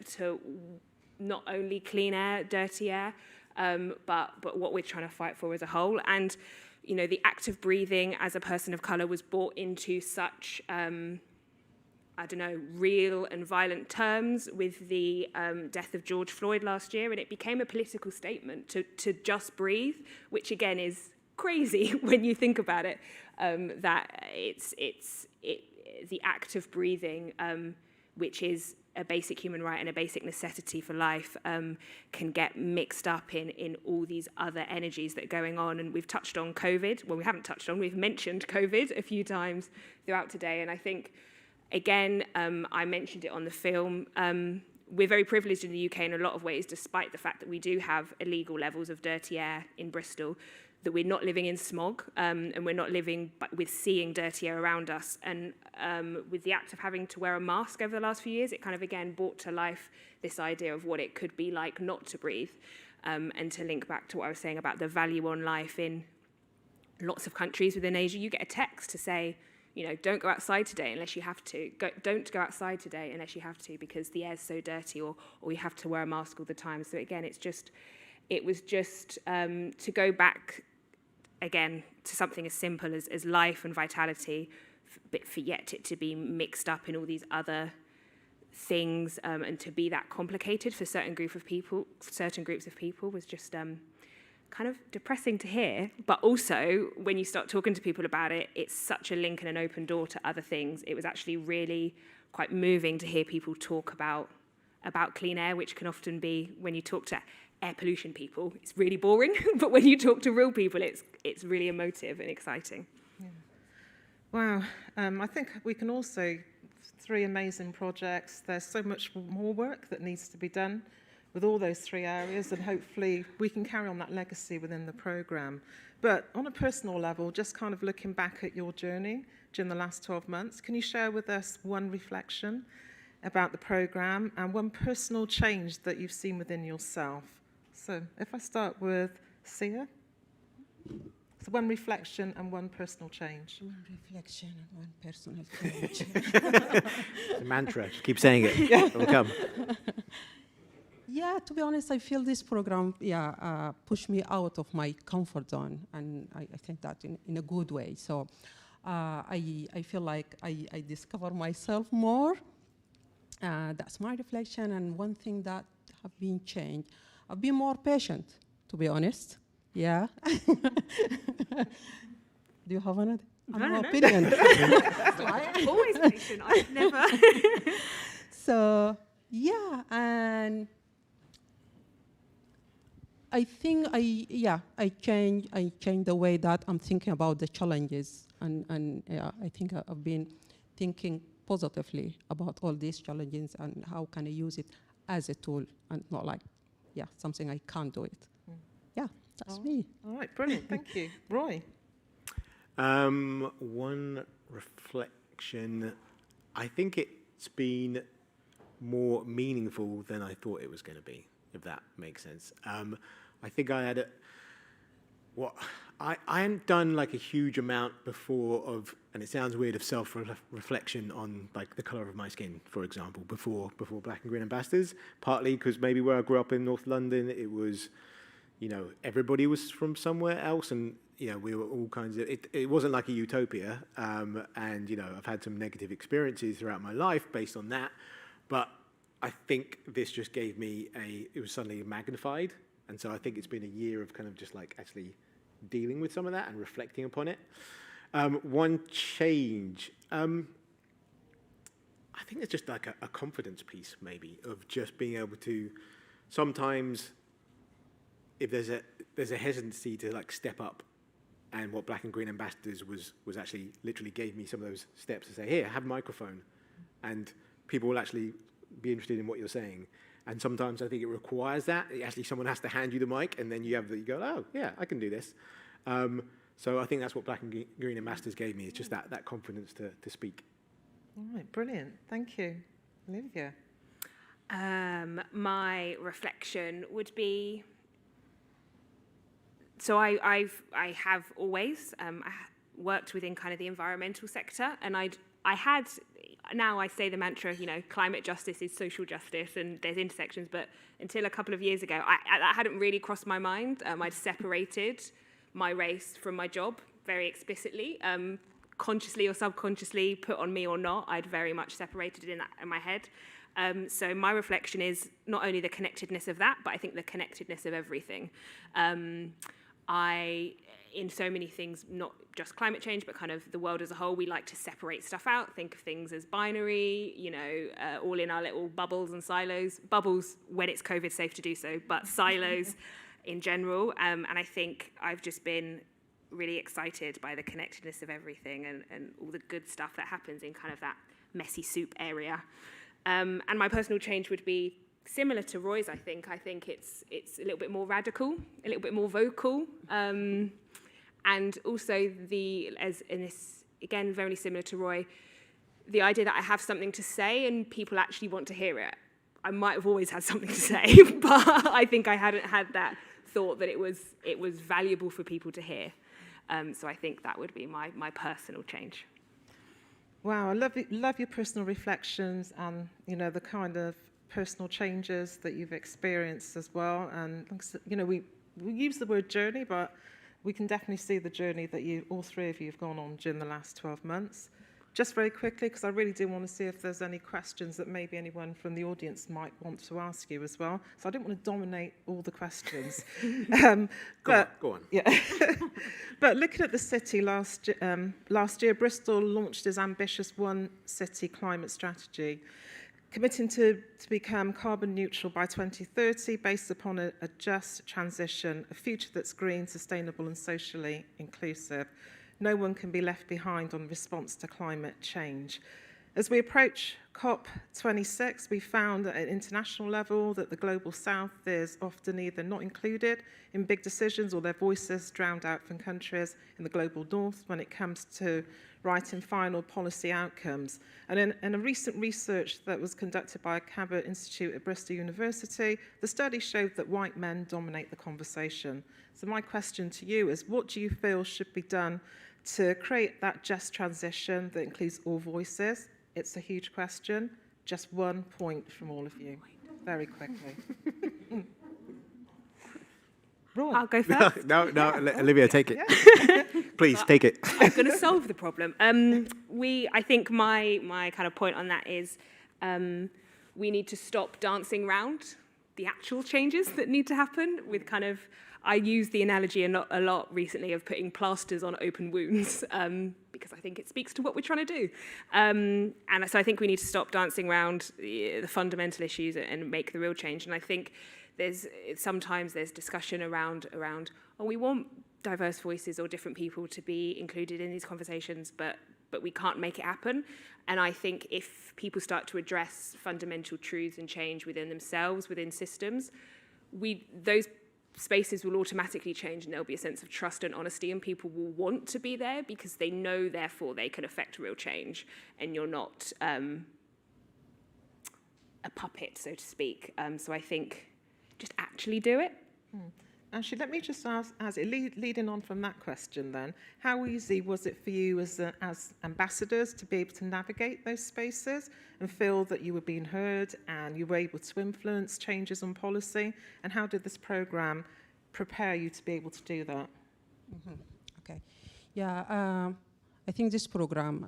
not only clean air, dirty air, but what we're trying to fight for as a whole. And the act of breathing as a person of colour was brought into such, real and violent terms with the death of George Floyd last year, and it became a political statement to just breathe, which again is crazy when you think about it. That it's the act of breathing, which is a basic human right and a basic necessity for life, can get mixed up in all these other energies that are going on. And we've touched on COVID. Well, we haven't touched on, we've mentioned COVID a few times throughout today. And I think, again, I mentioned it on the film, we're very privileged in the UK in a lot of ways, despite the fact that we do have illegal levels of dirty air in Bristol, that we're not living in smog, and we're not living with seeing dirty air around us. And with the act of having to wear a mask over the last few years, it kind of again brought to life this idea of what it could be like not to breathe. And to link back to what I was saying about the value on life in lots of countries within Asia, you get a text to say, don't go outside today unless you have to. Don't go outside today unless you have to because the air's so dirty, or you have to wear a mask all the time. So again, it was just to go back again to something as simple as life and vitality, but for yet it to be mixed up in all these other things, and to be that complicated for certain groups of people was just kind of depressing to hear. But also, when you start talking to people about it, it's such a link and an open door to other things. It was actually really quite moving to hear people talk about clean air, which can often be, when you talk to air pollution people, it's really boring. But when you talk to real people, it's really emotive and exciting. Yeah. Wow. I think we can also, 3 amazing projects. There's so much more work that needs to be done with all those 3 areas, and hopefully we can carry on that legacy within the programme. But on a personal level, just kind of looking back at your journey during the last 12 months, can you share with us one reflection about the programme and one personal change that you've seen within yourself? So if I start with Sia? So one reflection and one personal change. One reflection and one personal change. It's a mantra. Just keep saying it. Yeah. It'll come. Yeah, to be honest, I feel this program, pushed me out of my comfort zone, and I think that in a good way. So I feel like I discover myself more. That's my reflection, and one thing that have been changed, I've been more patient, to be honest. Yeah. Do you have another opinion? Always patient. I've never. So yeah, and I think I changed the way that I'm thinking about the challenges, and I think I've been thinking positively about all these challenges and how can I use it as a tool and not like something I can't do it. Yeah, that's me. All right, brilliant. Thank you, Roy. One reflection. I think it's been more meaningful than I thought it was going to be, if that makes sense. I think I had I hadn't done like a huge amount before of, and it sounds weird, of self-reflection on like the colour of my skin, for example, before Black and Green Ambassadors, partly because maybe where I grew up in North London, it was, everybody was from somewhere else, and, we were all kinds of, it wasn't like a utopia, and, I've had some negative experiences throughout my life based on that, but I think this just gave me it was suddenly magnified, and so I think it's been a year of kind of just like actually dealing with some of that and reflecting upon it. One change, I think it's just like a confidence piece, maybe, of just being able to sometimes, if there's a hesitancy to like step up, and what Black and Green Ambassadors was actually literally gave me some of those steps to say, here, have a microphone, and people will actually be interested in what you're saying. And sometimes I think it requires that. Actually, someone has to hand you the mic, and then you go, oh, yeah, I can do this. So I think that's what Black and Green Ambassadors gave me. It's just that confidence to speak. All right, brilliant. Thank you. Olivia? My reflection would be, so I have always worked within kind of the environmental sector, and now I say the mantra, climate justice is social justice, and there's intersections, but until a couple of years ago, that hadn't really crossed my mind. I'd separated my race from my job very explicitly, consciously or subconsciously, put on me or not, I'd very much separated it in my head. So my reflection is not only the connectedness of that, but I think the connectedness of everything. In so many things, not just climate change, but kind of the world as a whole, we like to separate stuff out, think of things as binary, all in our little bubbles and silos. Bubbles when it's COVID safe to do so, but silos in general. And I think I've just been really excited by the connectedness of everything and all the good stuff that happens in kind of that messy soup area. And my personal change would be similar to Roy's, I think. I think it's a little bit more radical, a little bit more vocal, and also again, very similar to Roy, the idea that I have something to say and people actually want to hear it. I might have always had something to say, but I think I hadn't had that thought that it was valuable for people to hear. So I think that would be my personal change. Wow, I love your personal reflections and the kind of personal changes that you've experienced as well. And we use the word journey, but we can definitely see the journey that all three of you have gone on during the last 12 months. Just very quickly, because I really do want to see if there's any questions that maybe anyone from the audience might want to ask you as well. So I don't want to dominate all the questions. Go on. Yeah. But looking at the city last year, Bristol launched its ambitious One City climate strategy, committing to become carbon neutral by 2030 based upon a just transition, a future that's green, sustainable and socially inclusive. No one can be left behind on response to climate change. As we approach COP26, we found at an international level that the global south is often either not included in big decisions or their voices drowned out from countries in the global north when it comes to writing final policy outcomes. And in a recent research that was conducted by a Cabot Institute at Bristol University, the study showed that white men dominate the conversation. So my question to you is, what do you feel should be done to create that just transition that includes all voices? It's a huge question. Just 1 point from all of you, very quickly. Roy. I'll go first. No, Olivia, take it. Yeah. Please, take it. I'm going to solve the problem. I think my kind of point on that is we need to stop dancing around the actual changes that need to happen with kind of, I use the analogy a lot recently of putting plasters on open wounds because I think it speaks to what we're trying to do. And so I think we need to stop dancing around the fundamental issues and make the real change. And I think sometimes there's discussion around we want diverse voices or different people to be included in these conversations, but we can't make it happen. And I think if people start to address fundamental truths and change within themselves, within systems, those spaces will automatically change, and there'll be a sense of trust and honesty, and people will want to be there because they know, therefore, they can affect real change, and you're not a puppet, so to speak. So I think just actually do it. Actually, let me just ask, leading on from that question then, how easy was it for you as ambassadors to be able to navigate those spaces and feel that you were being heard and you were able to influence changes on policy? And how did this program prepare you to be able to do that? Okay. Yeah, I think this program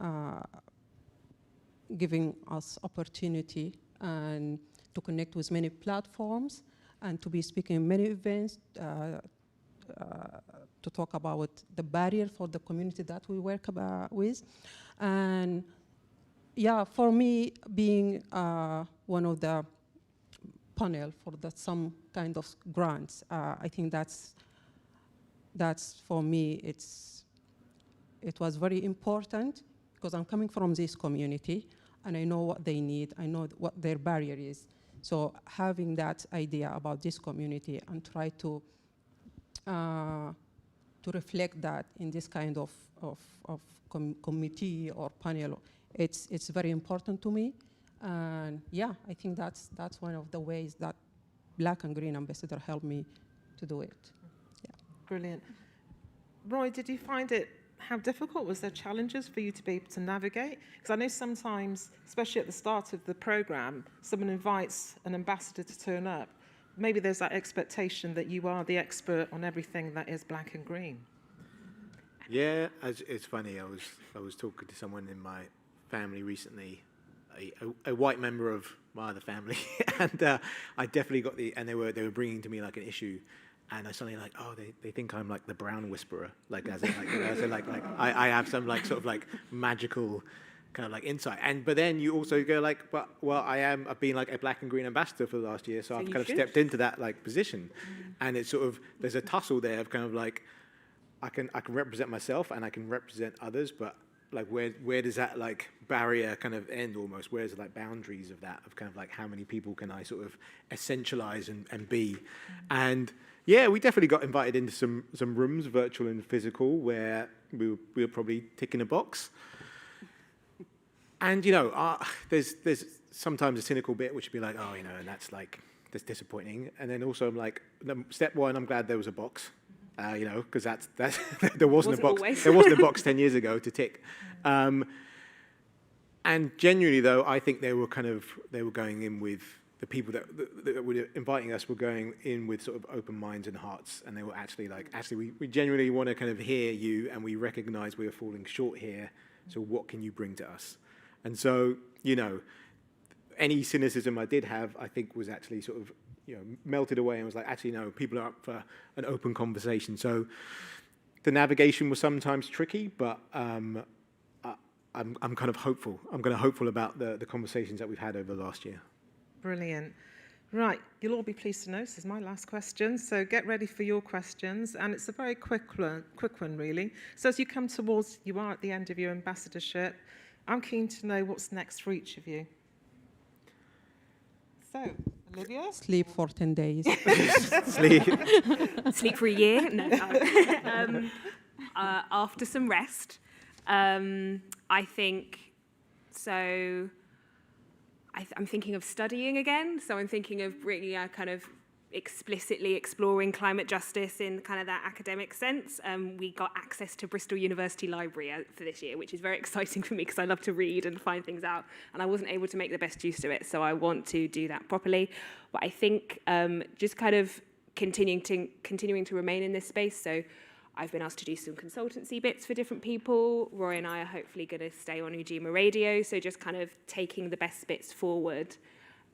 giving us opportunity and to connect with many platforms and to be speaking in many events to talk about the barrier for the community that we work with. And yeah, for me, being one of the panel for some kind of grants, I think that's for me, it was very important because I'm coming from this community and I know what they need, I know what their barrier is. So having that idea about this community and try to reflect that in this kind of committee or panel, it's very important to me. And yeah, I think that's one of the ways that Black and Green Ambassador helped me to do it. Yeah. Brilliant. Roy, did you find it, how difficult was there challenges for you to be able to navigate? Because I know sometimes, especially at the start of the program, someone invites an ambassador to turn up. Maybe there's that expectation that you are the expert on everything that is Black and Green. Yeah, it's funny. I was talking to someone in my family recently, a white member of my other family, and I definitely got and they were bringing to me like an issue. And I suddenly like, oh, they think I'm like the brown whisperer, like as in like I have some like sort of like magical kind of like insight. But then you also go like, I've been like a Black and Green ambassador for the last year, so I've kind of stepped into that like position, and it's sort of there's a tussle there of kind of like I can represent myself and I can represent others, but like where does that like barrier kind of end almost? Where's the like boundaries of that, of kind of like how many people can I sort of essentialize and be? And yeah, we definitely got invited into some rooms, virtual and physical, where we were probably ticking a box. And there's sometimes a cynical bit which would be like, oh, and that's disappointing. And then also I'm like, step one, I'm glad there was a box. Because that's there wasn't a box. Always. There wasn't a box 10 years ago to tick. And genuinely, though, I think they were going in with the people that were inviting us were going in with sort of open minds and hearts, and they were actually we genuinely want to kind of hear you, and we recognise we are falling short here. So what can you bring to us? And so any cynicism I did have, I think, was actually sort of melted away, and was like, actually, no, people are up for an open conversation. So the navigation was sometimes tricky, but I'm kind of hopeful. I'm kind of hopeful about the conversations that we've had over the last year. Brilliant. Right, you'll all be pleased to know this is my last question, so get ready for your questions, and it's a very quick one really. So as you come towards, you are at the end of your ambassadorship, I'm keen to know what's next for each of you. So, Olivia? Sleep for 10 days. Sleep. Sleep for a year? No. After some rest, I think, so I'm thinking of studying again. So I'm thinking of really kind of explicitly exploring climate justice in kind of that academic sense. We got access to Bristol University Library for this year, which is very exciting for me because I love to read and find things out, and I wasn't able to make the best use of it, so I want to do that properly. But I think just kind of continuing to remain in this space. So I've been asked to do some consultancy bits for different people. Roy and I are hopefully going to stay on Ujima Radio, so just kind of taking the best bits forward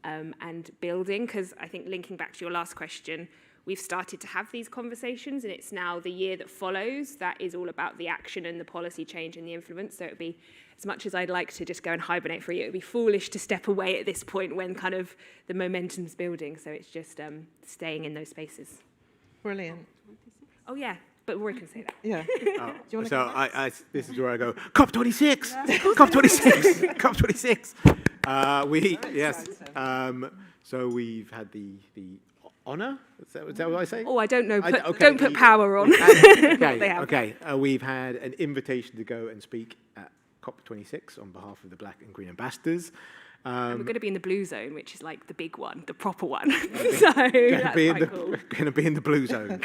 and building, because I think linking back to your last question, we've started to have these conversations, and it's now the year that follows that is all about the action and the policy change and the influence. So it would be, as much as I'd like to just go and hibernate for a year, it would be foolish to step away at this point when kind of the momentum's building. So it's just staying in those spaces. Brilliant. Oh, yeah. But Roy can say that. Yeah. Do you want to So this is where I go, COP26! COP26! COP26! So we've had the honour, is that what I say? Oh, I don't know. Don't put power on. Okay. We've had an invitation to go and speak at COP26 on behalf of the Black and Green Ambassadors. And we're going to be in the blue zone, which is like the big one, the proper one. So that's quite cool. Going to be in the blue zone.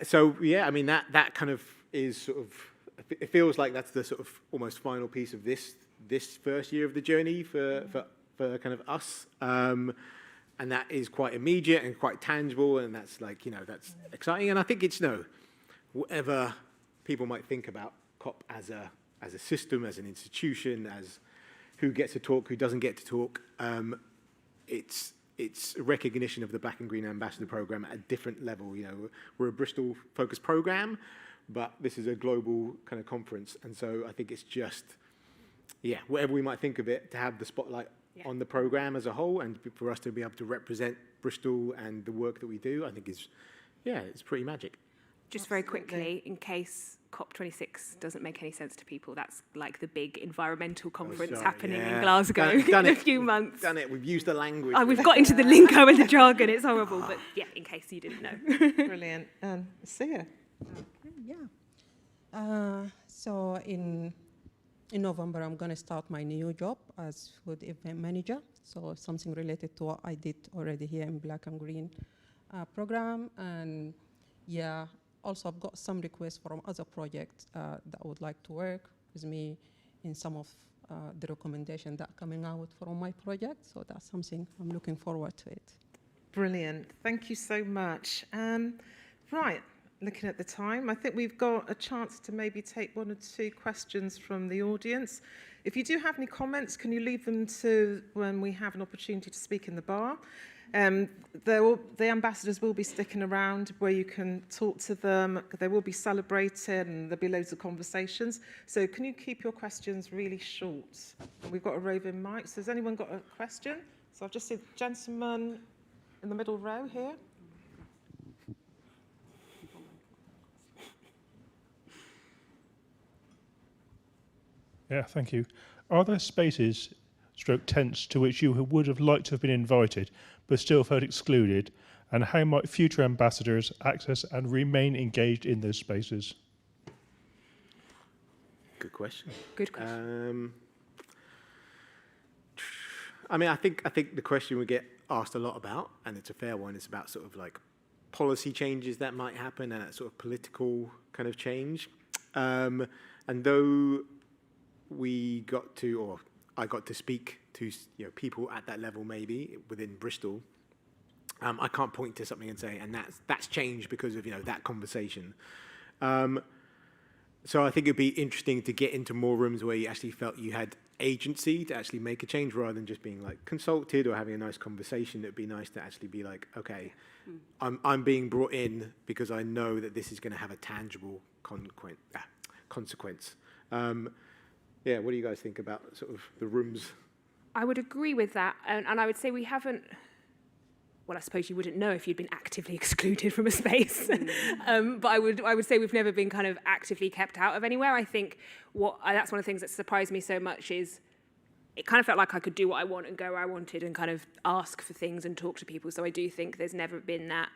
So yeah, I mean that kind of is sort of, it feels like that's the sort of almost final piece of this first year of the journey for kind of us, and that is quite immediate and quite tangible, and that's like, that's exciting. And I think it's, whatever people might think about COP as a system, as an institution, as who gets to talk, who doesn't get to talk, it's a recognition of the Black and Green Ambassador Programme at a different level. We're a Bristol-focused programme, but this is a global kind of conference, and so I think it's just, whatever we might think of it, to have the spotlight on the programme as a whole, and for us to be able to represent Bristol and the work that we do, I think it's pretty magic. Just very quickly, in case COP26 doesn't make any sense to people, that's like the big environmental conference happening in Glasgow in a few months. Done it. We've used the language. Oh, we've got into the lingo and the jargon. It's horrible, but yeah, in case you didn't know. Brilliant. Sia. So in November, I'm going to start my new job as food event manager. So something related to what I did already here in Black and Green program. And also I've got some requests from other projects that would like to work with me in some of the recommendations that are coming out from my project. So that's something I'm looking forward to it. Brilliant. Thank you so much. Right. Looking at the time, I think we've got a chance to maybe take one or two questions from the audience. If you do have any comments, can you leave them to when we have an opportunity to speak in the bar? The ambassadors will be sticking around where you can talk to them. They will be celebrated and there'll be loads of conversations. So can you keep your questions really short? And we've got a roving mic. So has anyone got a question? So I've just seen the gentleman in the middle row here. Yeah, thank you. Are there spaces, tents, to which you would have liked to have been invited, but still felt excluded? And how might future ambassadors access and remain engaged in those spaces? Good question. Good question. I mean, I think the question we get asked a lot about, and it's a fair one, is about sort of like policy changes that might happen and that sort of political kind of change. And though I got to speak to people at that level, maybe within Bristol, I can't point to something and say, and that's changed because of that conversation. So I think it'd be interesting to get into more rooms where you actually felt you had agency to actually make a change, rather than just being like consulted or having a nice conversation. It'd be nice to actually be like, okay, I'm being brought in because I know that this is going to have a tangible consequence. What do you guys think about sort of the rooms? I would agree with that, and I would say we haven't well, I suppose you wouldn't know if you'd been actively excluded from a space. But I would say we've never been kind of actively kept out of anywhere. I think that's one of the things that surprised me so much is it kind of felt like I could do what I want and go where I wanted and kind of ask for things and talk to people. So I do think there's never been that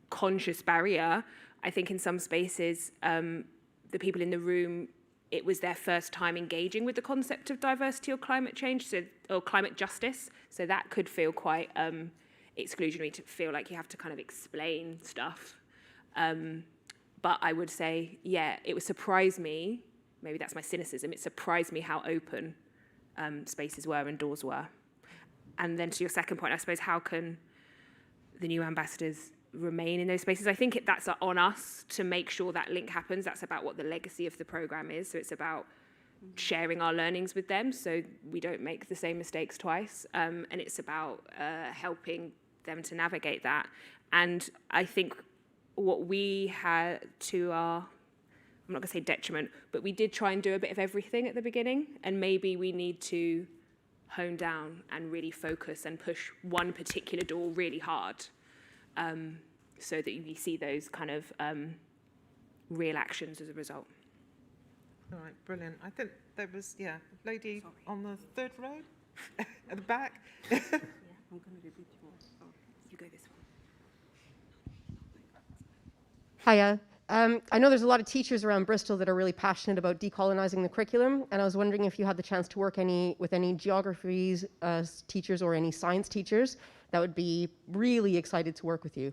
conscious barrier. I think in some spaces, the people in the room, it was their first time engaging with the concept of diversity or climate change, or climate justice. So that could feel quite exclusionary, to feel like you have to kind of explain stuff. But I would say, yeah, it would surprise me, maybe that's my cynicism, it surprised me how open spaces were and doors were. And then to your second point, I suppose, how can the new ambassadors remain in those spaces? I think that's on us to make sure that link happens. That's about what the legacy of the program is. So it's about sharing our learnings with them so we don't make the same mistakes twice. And it's about helping them to navigate that. And I think what we had to our, I'm not going to say detriment, but we did try and do a bit of everything at the beginning. And maybe we need to hone down and really focus and push one particular door really hard. So that you see those kind of real actions as a result. All right, brilliant. I think there was, a lady on the third row at the back. I'm going to repeat more. So you go this way. Hiya. I know there's a lot of teachers around Bristol that are really passionate about decolonizing the curriculum, and I was wondering if you had the chance to work with any geography teachers or any science teachers that would be really excited to work with you.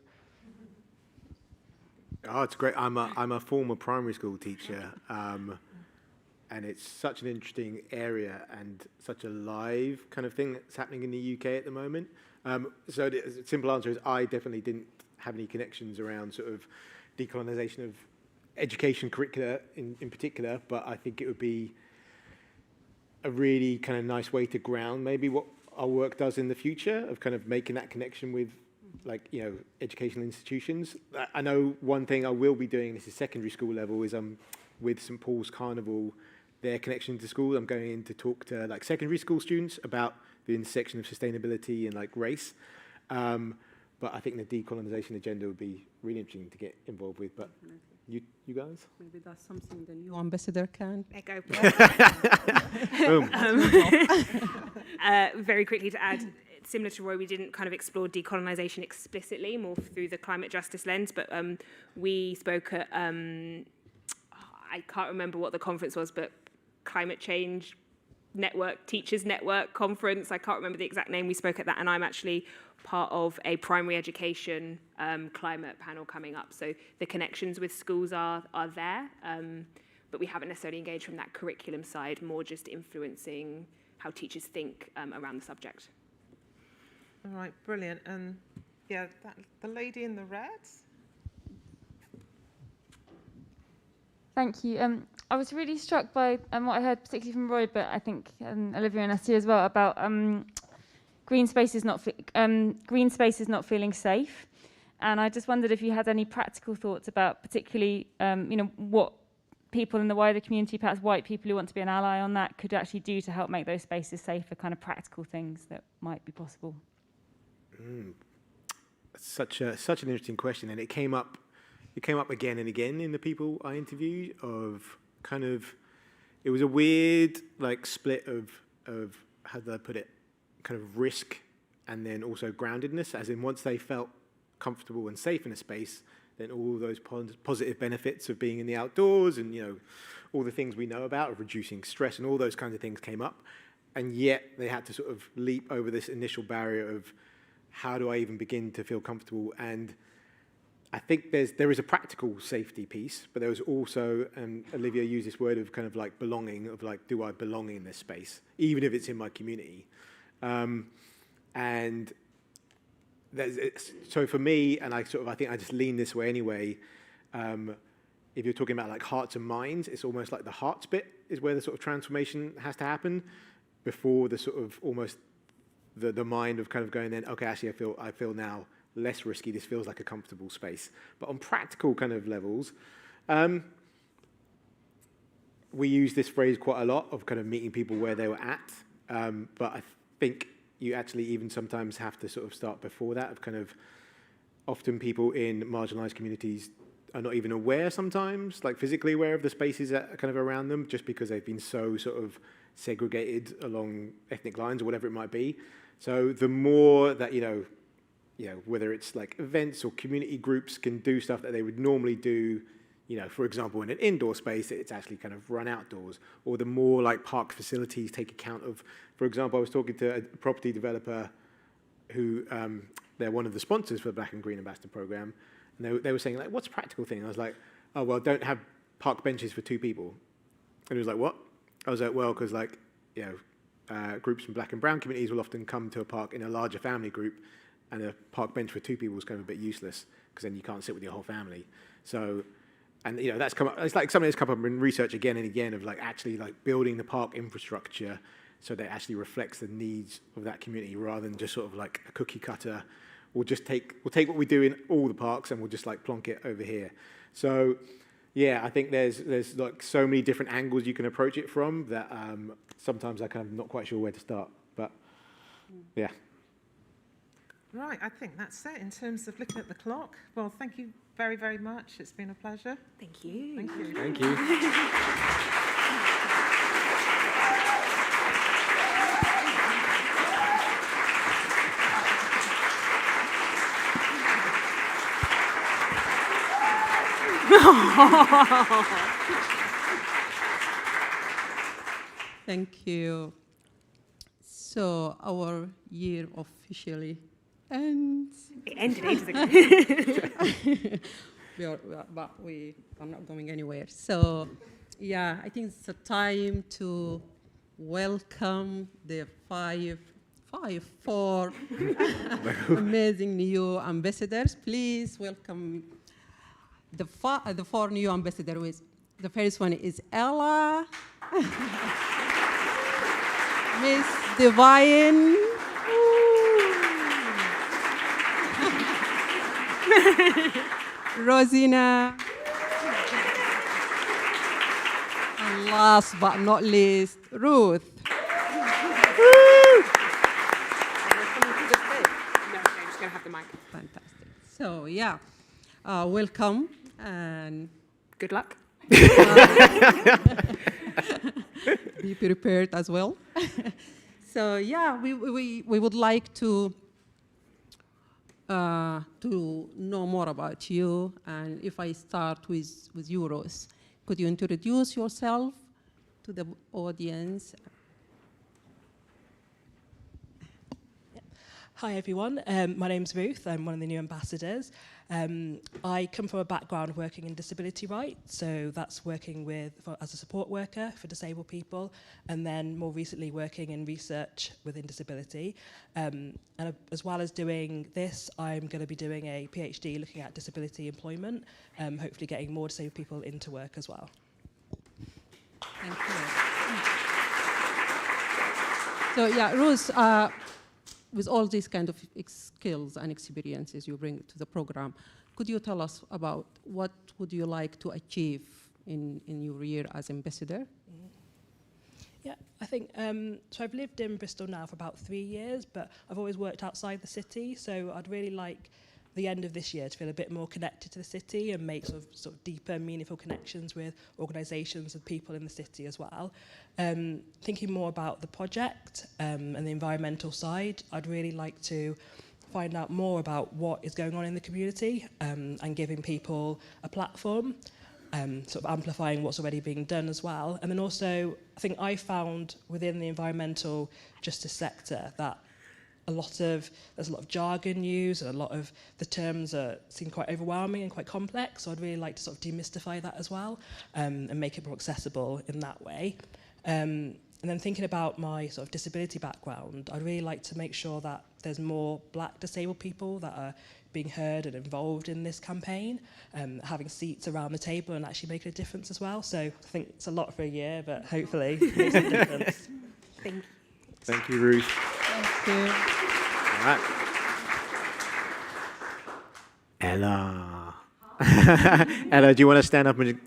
Oh, it's great. I'm a former primary school teacher, and it's such an interesting area and such a live kind of thing that's happening in the UK at the moment. So the simple answer is I definitely didn't have any connections around sort of decolonisation of education curricula in particular, but I think it would be a really kind of nice way to ground maybe what our work does in the future of kind of making that connection with educational institutions. I know one thing I will be doing, this is secondary school level, is with St Paul's Carnival, their connection to schools. I'm going in to talk to secondary school students about the intersection of sustainability and race. But I think the decolonisation agenda would be really interesting to get involved with. But you guys? Maybe that's something the new ambassador can. Echo. Boom. Very quickly to add, similar to Roy, we didn't kind of explore decolonisation explicitly, more through the climate justice lens, but we spoke at, I can't remember what the conference was, but Climate Change Network, Teachers Network Conference, I can't remember the exact name, we spoke at that, and I'm actually part of a primary education climate panel coming up. So the connections with schools are there, but we haven't necessarily engaged from that curriculum side, more just influencing how teachers think around the subject. All right, brilliant. And the lady in the red. Thank you. I was really struck by what I heard, particularly from Roy, but I think Olivia and Esther as well, about green spaces not feeling safe. And I just wondered if you had any practical thoughts about particularly, what people in the wider community, perhaps white people who want to be an ally on that, could actually do to help make those spaces safer, kind of practical things that might be possible. Such an interesting question, and it came up again and again in the people I interviewed. It was a weird split of how do I put it, kind of risk and then also groundedness, as in once they felt comfortable and safe in a space, then all those positive benefits of being in the outdoors and all the things we know about of reducing stress and all those kinds of things came up, and yet they had to sort of leap over this initial barrier of how do I even begin to feel comfortable. And I think there is a practical safety piece, but there was also, Olivia used this word of kind of belonging, of do I belong in this space, even if it's in my community? And so for me, and I think I just lean this way anyway, if you're talking about hearts and minds, it's almost like the hearts bit is where the sort of transformation has to happen before the sort of almost the mind of kind of going then, okay, actually I feel now less risky, this feels like a comfortable space. But on practical kind of levels, we use this phrase quite a lot of kind of meeting people where they were at, but I think you actually even sometimes have to sort of start before that, of kind of often people in marginalised communities are not even aware sometimes, like physically aware of the spaces that are kind of around them, just because they've been so sort of segregated along ethnic lines or whatever it might be. So the more that, whether it's like events or community groups can do stuff that they would normally do, for example, in an indoor space, it's actually kind of run outdoors, or the more like park facilities take account of, for example, I was talking to a property developer who, they're one of the sponsors for the Black and Green Ambassador Program, and they were saying, like, what's a practical thing? I was like, oh, well, don't have park benches for 2 people. And he was like, what? I was like, well, because like, groups from Black and brown communities will often come to a park in a larger family group, and a park bench for 2 people is kind of a bit useless, because then you can't sit with your whole family. So, and that's come up, it's like something that's come up in research again and again, of like actually like building the park infrastructure so that it actually reflects the needs of that community, rather than just sort of like a cookie cutter. We'll take what we do in all the parks and we'll just like plonk it over here. So yeah, I think there's like so many different angles you can approach it from that sometimes I kind of not quite sure where to start, but yeah. Right, I think that's it in terms of looking at the clock. Well, thank you very, very much. It's been a pleasure. Thank you. Thank you. Thank you. Thank you. So our year officially ends. It ended ages ago. But we are not going anywhere. So yeah, I think it's a time to welcome the four amazing new ambassadors. Please welcome the 4 new ambassadors. The first one is Ella, Miss Divine, Rosina, and last but not least, Ruth. Fantastic. So yeah, welcome and good luck. Be prepared as well. So yeah, we would like to know more about you. And if I start with you, Rose, could you introduce yourself to the audience? Hi everyone, my name's Ruth, I'm one of the new ambassadors. I come from a background working in disability rights, so that's working as a support worker for disabled people, and then more recently working in research within disability. And as well as doing this, I'm going to be doing a PhD looking at disability employment, hopefully getting more disabled people into work as well. Thank you. So yeah, Rose, with all these kind of skills and experiences you bring to the program, could you tell us about what would you like to achieve in your year as ambassador? Yeah, I think, so I've lived in Bristol now for about 3 years, but I've always worked outside the city, so I'd really like the end of this year to feel a bit more connected to the city and make sort of deeper, meaningful connections with organisations and people in the city as well. Thinking more about the project and the environmental side, I'd really like to find out more about what is going on in the community and giving people a platform, sort of amplifying what's already being done as well. And then also, I think I found within the environmental justice sector that there's a lot of jargon used, and a lot of the terms seem quite overwhelming and quite complex, so I'd really like to sort of demystify that as well and make it more accessible in that way. And then thinking about my sort of disability background, I'd really like to make sure that there's more Black disabled people that are being heard and involved in this campaign, having seats around the table and actually making a difference as well. So I think it's a lot for a year, but hopefully it makes a difference. Thank you. Thank you, Ruth. Thank you. All right. Ella. Ella, do you want to stand up and...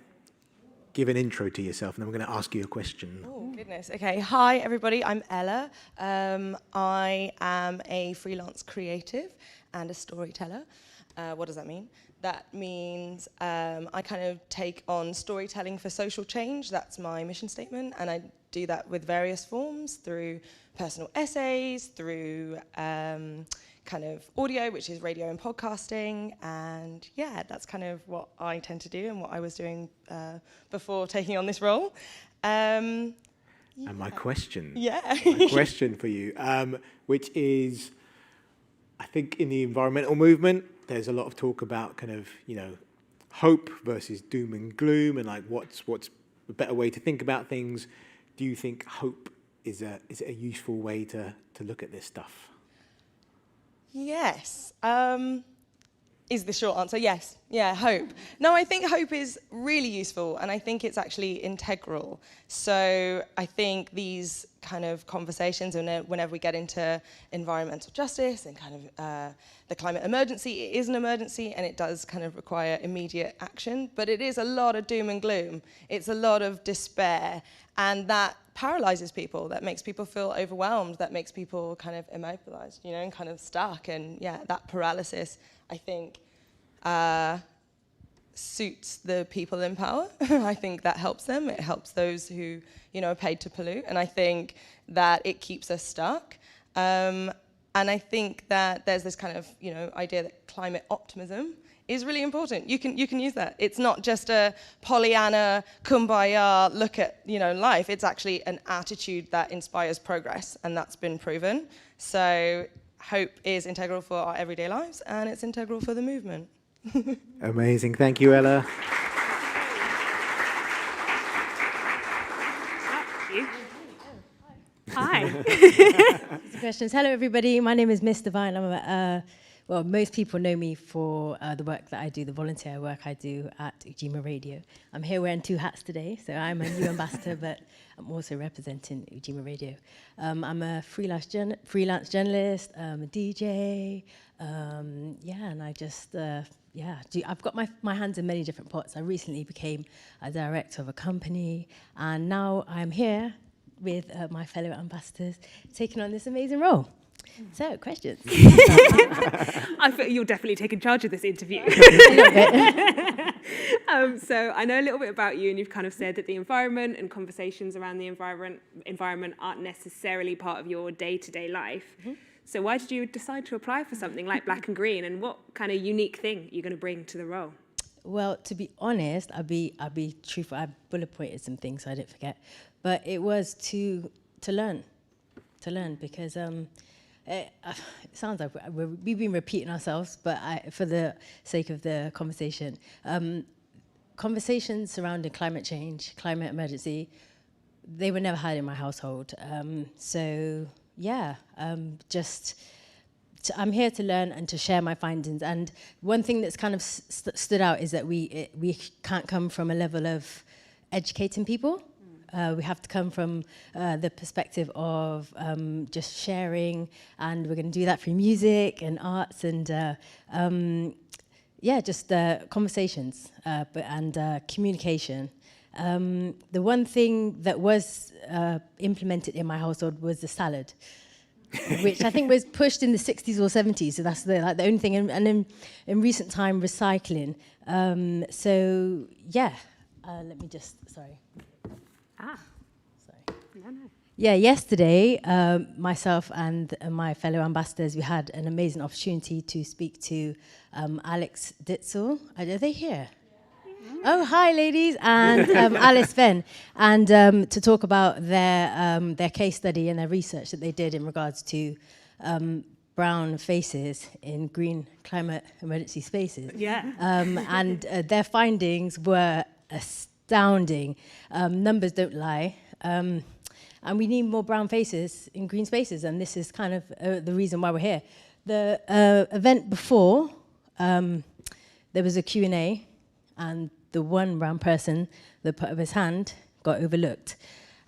give an intro to yourself, and then we're going to ask you a question. Oh, goodness. Okay. Hi, everybody. I'm Ella. I am a freelance creative and a storyteller. What does that mean? That means I kind of take on storytelling for social change. That's my mission statement. And I do that with various forms, through personal essays, through kind of audio, which is radio and podcasting. And yeah, that's kind of what I tend to do and what I was doing before taking on this role. And my question. Yeah. My question for you, which is, I think in the environmental movement, there's a lot of talk about kind of, you know, hope versus doom and gloom, and like what's a better way to think about things. Do you think hope is a useful way to look at this stuff? Yes. Is the short answer. Yes. Yeah, hope. No, I think hope is really useful, and I think it's actually integral. So I think these kind of conversations, and whenever we get into environmental justice and kind of the climate emergency, it is an emergency and it does kind of require immediate action, but it is a lot of doom and gloom. It's a lot of despair, and that paralyzes people, that makes people feel overwhelmed, that makes people kind of immobilized, you know, and kind of stuck. And yeah, that paralysis, I think, suits the people in power. I think that helps them. It helps those who, you know, are paid to pollute. And I think that it keeps us stuck. And I think that there's this kind of, you know, idea that climate optimism is really important. You can use that. It's not just a Pollyanna, kumbaya look at, you know, life. It's actually an attitude that inspires progress, and that's been proven. So hope is integral for our everyday lives, and it's integral for the movement. Amazing. Thank you, Ella. Hi. Questions. Hello, everybody. My name is Miss Divine. Well, most people know me for the work that I do, the volunteer work I do at Ujima Radio. I'm here wearing two hats today, so I'm a new ambassador, but I'm also representing Ujima Radio. I'm a freelance journalist, a DJ, and I just, I've got my hands in many different pots. I recently became a director of a company, and now I'm here with my fellow ambassadors taking on this amazing role. So, questions? I feel you're definitely taking charge of this interview. So I know a little bit about you, and you've kind of said that the environment and conversations around the environment aren't necessarily part of your day-to-day life. Mm-hmm. So why did you decide to apply for something like Black and Green, and what kind of unique thing are you going to bring to the role? Well, to be honest, I'll be truthful. I bullet pointed some things so I didn't forget, but it was to learn because. It sounds like we've been repeating ourselves, but for the sake of the conversation, conversations surrounding climate change, climate emergency, they were never had in my household. I'm here to learn and to share my findings. And one thing that's kind of stood out is that we can't come from a level of educating people. We have to come from the perspective of just sharing, and we're going to do that through music and arts and conversations and communication. The one thing that was implemented in my household was the salad, which I think was pushed in the 60s or 70s. So that's the only thing. And in recent time, recycling. Let me just, sorry. Sorry. No. Yeah, yesterday, myself and my fellow ambassadors, we had an amazing opportunity to speak to Alex Ditzel. Are they here? Yeah. Oh, hi, ladies, and Alice Venn, and to talk about their case study and their research that they did in regards to brown faces in green climate emergency spaces. Yeah. And their findings were astounding. Numbers don't lie. And we need more brown faces in green spaces, and this is kind of the reason why we're here. The event before, there was a Q&A, and the one brown person that put up his hand got overlooked.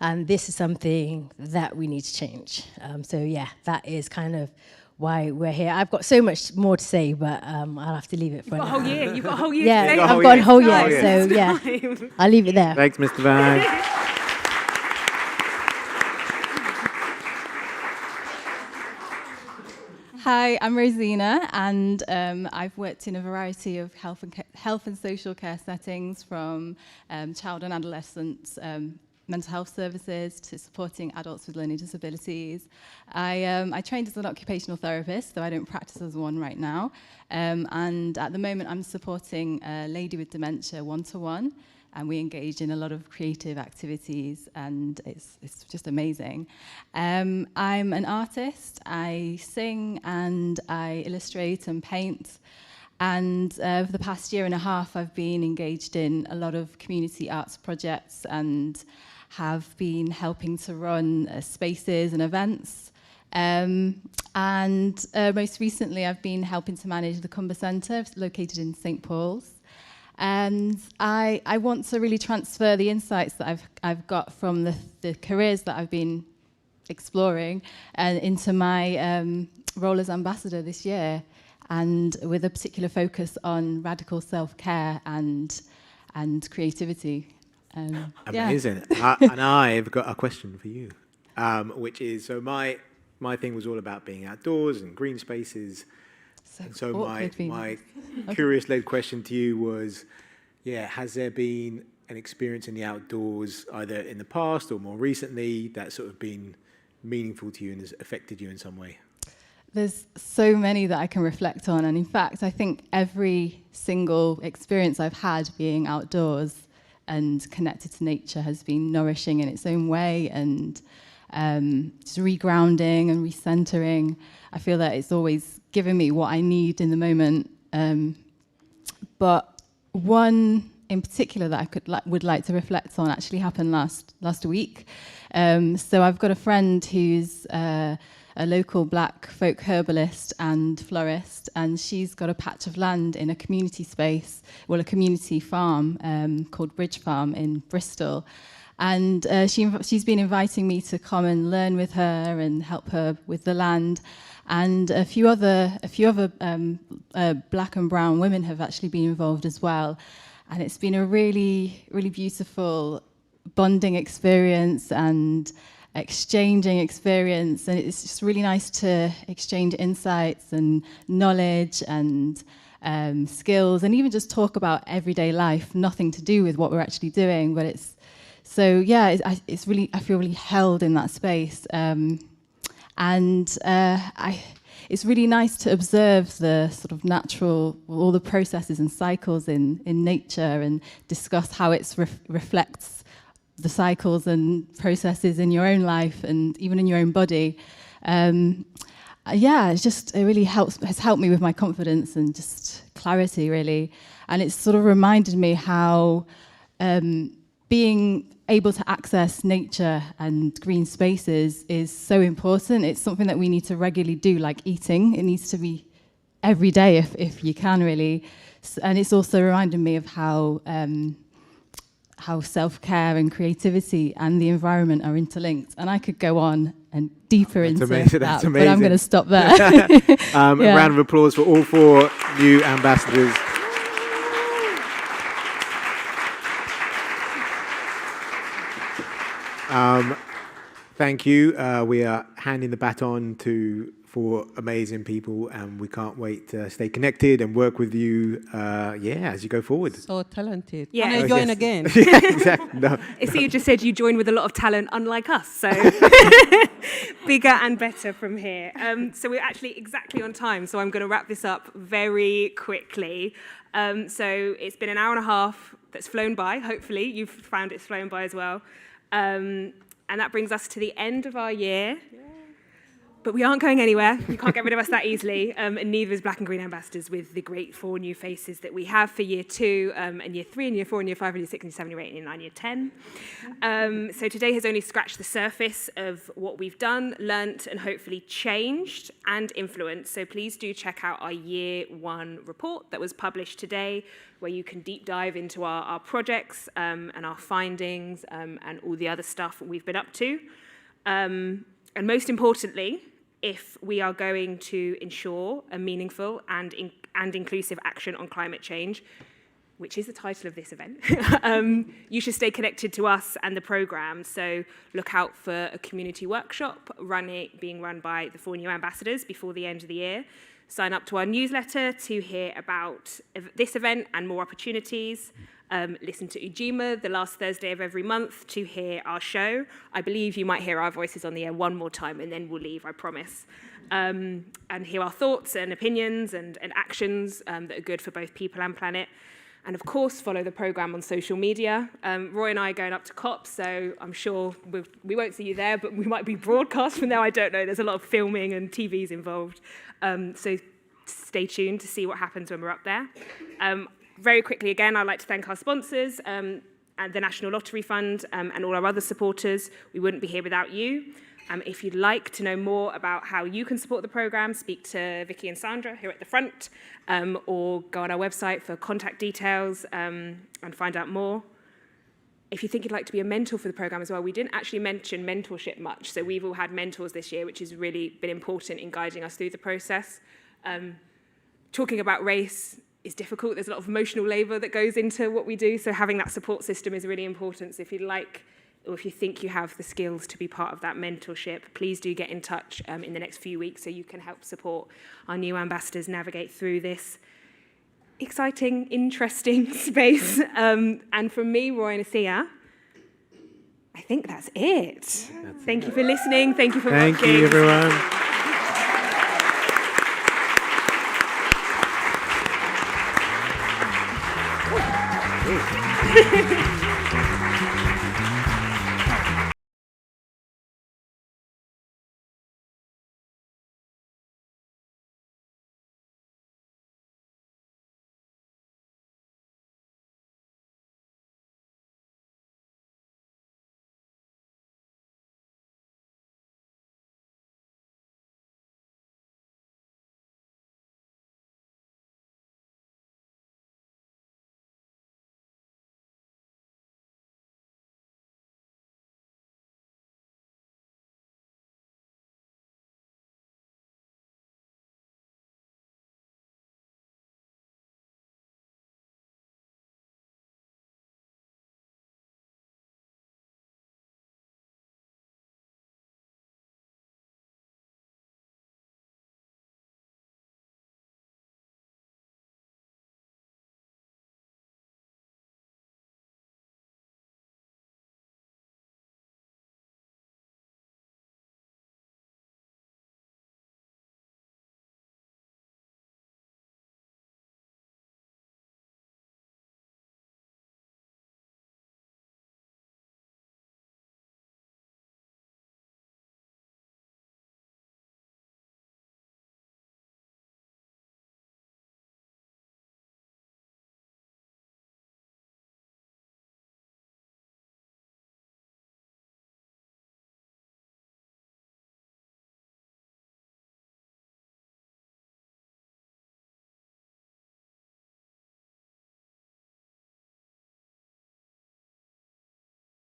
And this is something that we need to change. That is kind of why we're here. I've got so much more to say, but I'll have to leave it for You've got a now. whole year. You've got a whole year. Yeah, to say I've it. got a whole year, Time. so yeah, Time. I'll leave it there. Thanks, Mr. Banks. Hi, I'm Rosina, and I've worked in a variety of health and social care settings, from child and adolescent mental health services to supporting adults with learning disabilities. I trained as an occupational therapist, though I don't practice as one right now. And at the moment, I'm supporting a lady with dementia one-to-one, and we engage in a lot of creative activities, and it's just amazing. I'm an artist. I sing and I illustrate and paint. And for the past year and a half, I've been engaged in a lot of community arts projects and have been helping to run spaces and events. And most recently, I've been helping to manage the Cumber Centre, located in St. Paul's. And I want to really transfer the insights that I've got from the careers that I've been exploring and into my role as ambassador this year, and with a particular focus on radical self-care and creativity. Amazing. Yeah. And I've got a question for you, which is, so my thing was all about being outdoors and green spaces. So my curious-led question to you was, has there been an experience in the outdoors, either in the past or more recently, that's sort of been meaningful to you and has affected you in some way? There's so many that I can reflect on, and in fact, I think every single experience I've had being outdoors and connected to nature has been nourishing in its own way, and just regrounding and recentering. I feel that it's always given me what I need in the moment. But one in particular that I would like to reflect on actually happened last week. So I've got a friend who's a local black folk herbalist and florist, and she's got a patch of land in a community space, a community farm called Bridge Farm in Bristol. And she's been inviting me to come and learn with her and help her with the land. And a few other black and brown women have actually been involved as well. And it's been a really, really beautiful bonding experience and exchanging experience. And it's just really nice to exchange insights and knowledge and skills, and even just talk about everyday life, nothing to do with what we're actually doing. But it's really, I feel really held in that space. It's really nice to observe the sort of natural, all the processes and cycles in nature, and discuss how it reflects the cycles and processes in your own life and even in your own body. It really has helped me with my confidence and just clarity, really. And it's sort of reminded me how being able to access nature and green spaces is so important. It's something that we need to regularly do, like eating. It needs to be every day if you can, really. And it's also reminded me of how self-care and creativity and the environment are interlinked. And I could go on and deeper into that, but I'm going to stop there. A round of applause for all 4 new ambassadors. Thank you. We are handing the baton to 4 amazing people, and we can't wait to stay connected and work with you, as you go forward. So talented. Yeah. Can I join again? Yeah, exactly. No. I see you just said you join with a lot of talent, unlike us, so bigger and better from here. So we're actually exactly on time, so I'm going to wrap this up very quickly. So it's been an hour and a half that's flown by. Hopefully you've found it's flown by as well. And that brings us to the end of our year. But we aren't going anywhere. You can't get rid of us that easily. And neither is Black and Green Ambassadors, with the great 4 new faces that we have for year 2, and year 3, and year 4, and year 5, and year 6, and year 7, year 8, and year 9, year 10. So today has only scratched the surface of what we've done, learnt, and hopefully changed and influenced. So please do check out our year 1 report that was published today, where you can deep dive into our projects and our findings and all the other stuff we've been up to. And most importantly, if we are going to ensure a meaningful and inclusive action on climate change, which is the title of this event, you should stay connected to us and the programme. So look out for a community workshop being run by the 4 new ambassadors before the end of the year. Sign up to our newsletter to hear about this event and more opportunities. Listen to Ujima the last Thursday of every month to hear our show. I believe you might hear our voices on the air one more time and then we'll leave, I promise. And hear our thoughts and opinions and actions that are good for both people and planet. And of course, follow the programme on social media. Roy and I are going up to COP, so I'm sure we won't see you there, but we might be broadcast from there. I don't know. There's a lot of filming and TVs involved. So stay tuned to see what happens when we're up there. Very quickly, again, I'd like to thank our sponsors and the National Lottery Fund and all our other supporters. We wouldn't be here without you. If you'd like to know more about how you can support the programme, speak to Vicky and Sandra here at the front, or go on our website for contact details and find out more. If you think you'd like to be a mentor for the programme as well, we didn't actually mention mentorship much, so we've all had mentors this year, which has really been important in guiding us through the process. Talking about race is difficult. There's a lot of emotional labour that goes into what we do, so having that support system is really important. So if you'd like, or if you think you have the skills to be part of that mentorship, please do get in touch in the next few weeks so you can help support our new ambassadors navigate through this exciting, interesting space. And from me, Roy and Asiya, I think that's it. Thank you for listening. Thank you for watching. Thank you, everyone.